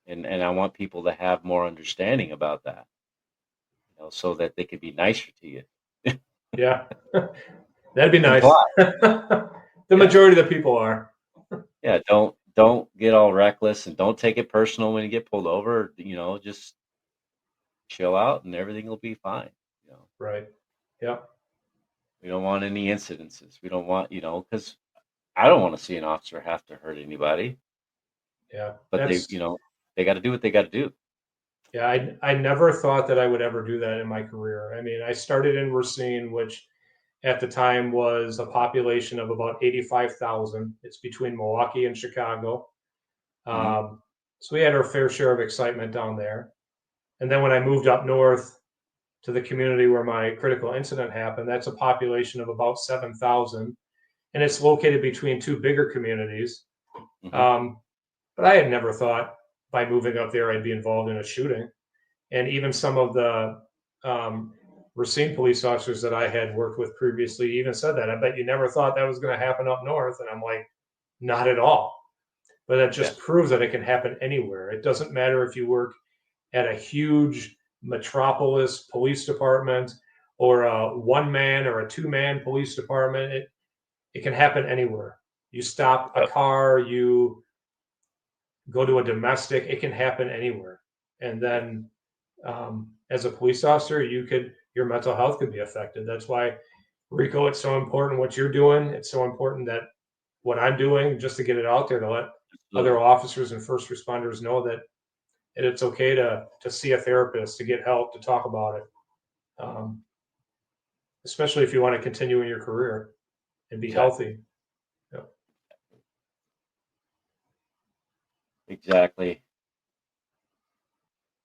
and I want people to have more understanding about that, so that they could be nicer to you. Yeah. That'd be nice. Comply. The Yeah, majority of the people are. yeah. Don't get all reckless and don't take it personal when you get pulled over. Just chill out and everything will be fine. You know, Right. Yep. we don't want any incidences. We don't want, because I don't want to see an officer have to hurt anybody, Yeah. but they got to do what they got to do. Yeah, I never thought that I would ever do that in my career. I mean, I started in Racine, which at the time was a population of about 85,000. It's between Milwaukee and Chicago. Hmm. So we had our fair share of excitement down there. And then when I moved up north to the community where my critical incident happened, that's a population of about 7,000. And it's located between two bigger communities. Hmm. Um, but I had never thought by moving up there I'd be involved in a shooting. And even some of the um, Racine police officers that I had worked with previously even said that. I bet you never thought that was going to happen up north. And I'm like, not at all. But that Yeah. just proves that it can happen anywhere. It doesn't matter if you work at a huge metropolis police department or a one man or a two-man police department. It can happen anywhere. You stop a Yep. car, you go to a domestic, it can happen anywhere. And Yeah. then as a police officer, your mental health could be affected. That's why, Rico, it's so important what you're doing. It's so important that what I'm doing, just to get it out there to let other Absolutely. officers and first responders know that it's okay to see a therapist, to get help, to talk about it, um, especially if you want to continue in your career and be Exactly. healthy. Yeah. Exactly.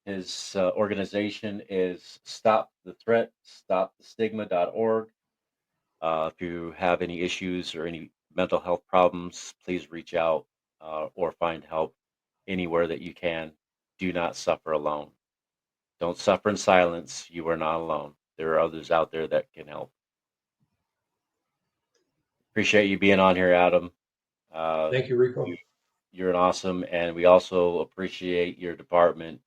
His organization is Stop the Threat, stopthestigma.org. If you have any issues or any mental health problems, please reach out or find help anywhere that you can. Do not suffer alone. Don't suffer in silence. You are not alone. There are others out there that can help. Appreciate you being on here, Adam. Uh, Thank you, you, Rico. you're an awesome, and we also appreciate your department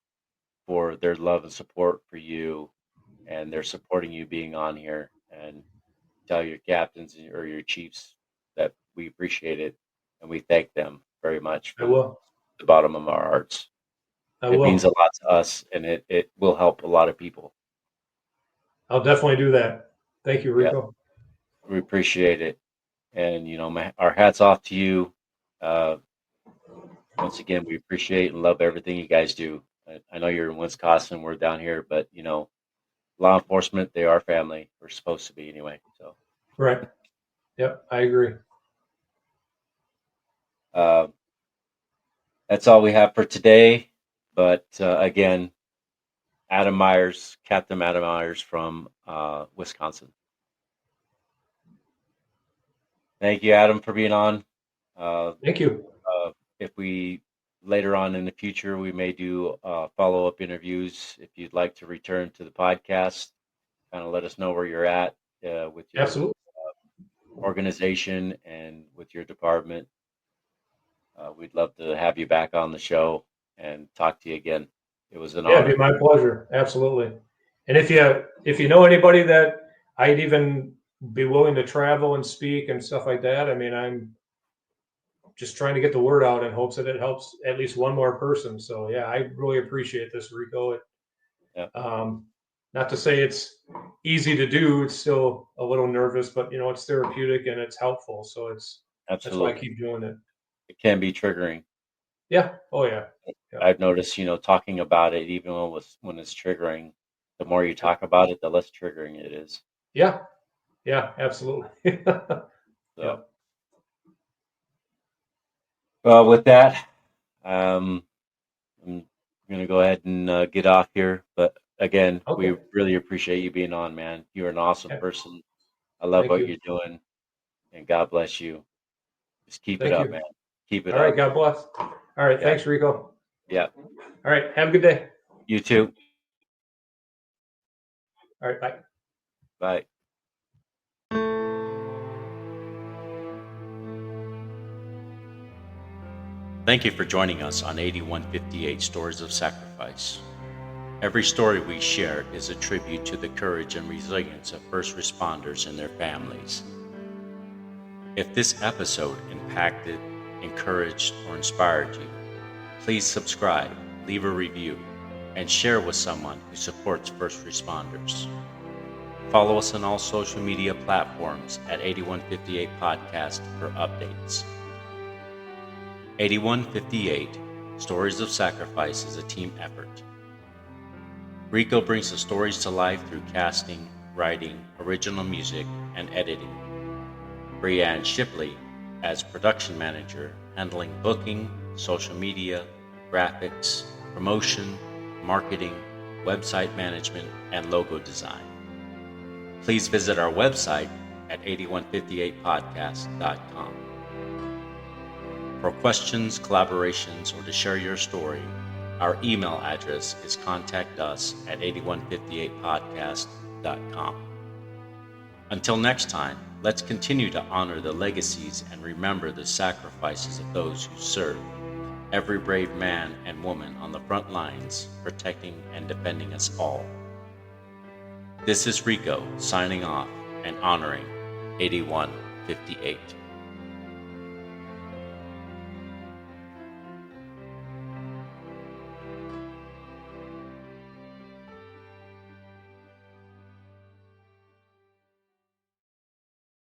for their love and support for you, and they're supporting you being on here. And tell your captains or your chiefs that we appreciate it, and we thank them very much I from will. the bottom of our hearts. I It means a will. lot to us, and it will help a lot of people. I'll definitely do that. Thank you, Yeah, Rico. we appreciate it. And our hats off to you. Uh, Once again, we appreciate and love everything you guys do. I know you're in Wisconsin, we're down here, but law enforcement, they are family. We're supposed to be anyway. So Right. Yep. I agree. uh, that's all we have for today. But again, Adam Meyers, Captain Adam Meyers from Wisconsin. Thank you, Adam, for being on. Uh, Thank you. if we later on in the future, we may do follow up interviews. If you'd like to return to the podcast, kind of let us know where you're at with your Absolutely. organization and with your department. We'd love to have you back on the show and talk to you again. It was an Yeah, it'd be honor. my pleasure. Absolutely. And if you know anybody that I'd even be willing to travel and speak and stuff like that, I mean, I'm just trying to get the word out in hopes that it helps at least one more person. So yeah, I really appreciate this, Rico. Yeah, Um, Not to say it's easy to do; it's still a little nervous, but it's therapeutic and it's helpful. So that's why I absolutely. keep doing it. It can be triggering. Yeah. Oh yeah. Yeah. I've noticed, talking about it, even when it's triggering, the more you talk about it, the less triggering it is. Yeah. Yeah. Absolutely. Yeah. So, well, with that, um, I'm going to go ahead and get off here. But again, we Okay. really appreciate you being on, man. You're an awesome Yeah. person. I love Thank what you. you're doing, and God bless you. Just keep it Thank up, you. man. Keep it All right. up. God bless. All right. Yeah, Thanks, Rico. yeah. All right. Have a good day. You too. All right. Bye. Bye. Thank you for joining us on 8158 Stories of Sacrifice. Every story we share is a tribute to the courage and resilience of first responders and their families. If this episode impacted, encouraged, or inspired you, please subscribe, leave a review, and share with someone who supports first responders. Follow us on all social media platforms at 8158 Podcast for updates. 8158 Stories of Sacrifice is a team effort. Rico brings the stories to life through casting, writing, original music, and editing. Brianne Shipley as production manager, handling booking, social media, graphics, promotion, marketing, website management, and logo design. Please visit our website at 8158podcast.com. For questions, collaborations, or to share your story, our email address is contactus@8158podcast.com. Until next time, let's continue to honor the legacies and remember the sacrifices of those who serve, every brave man and woman on the front lines, protecting and defending us all. This is Rico signing off and honoring 8158.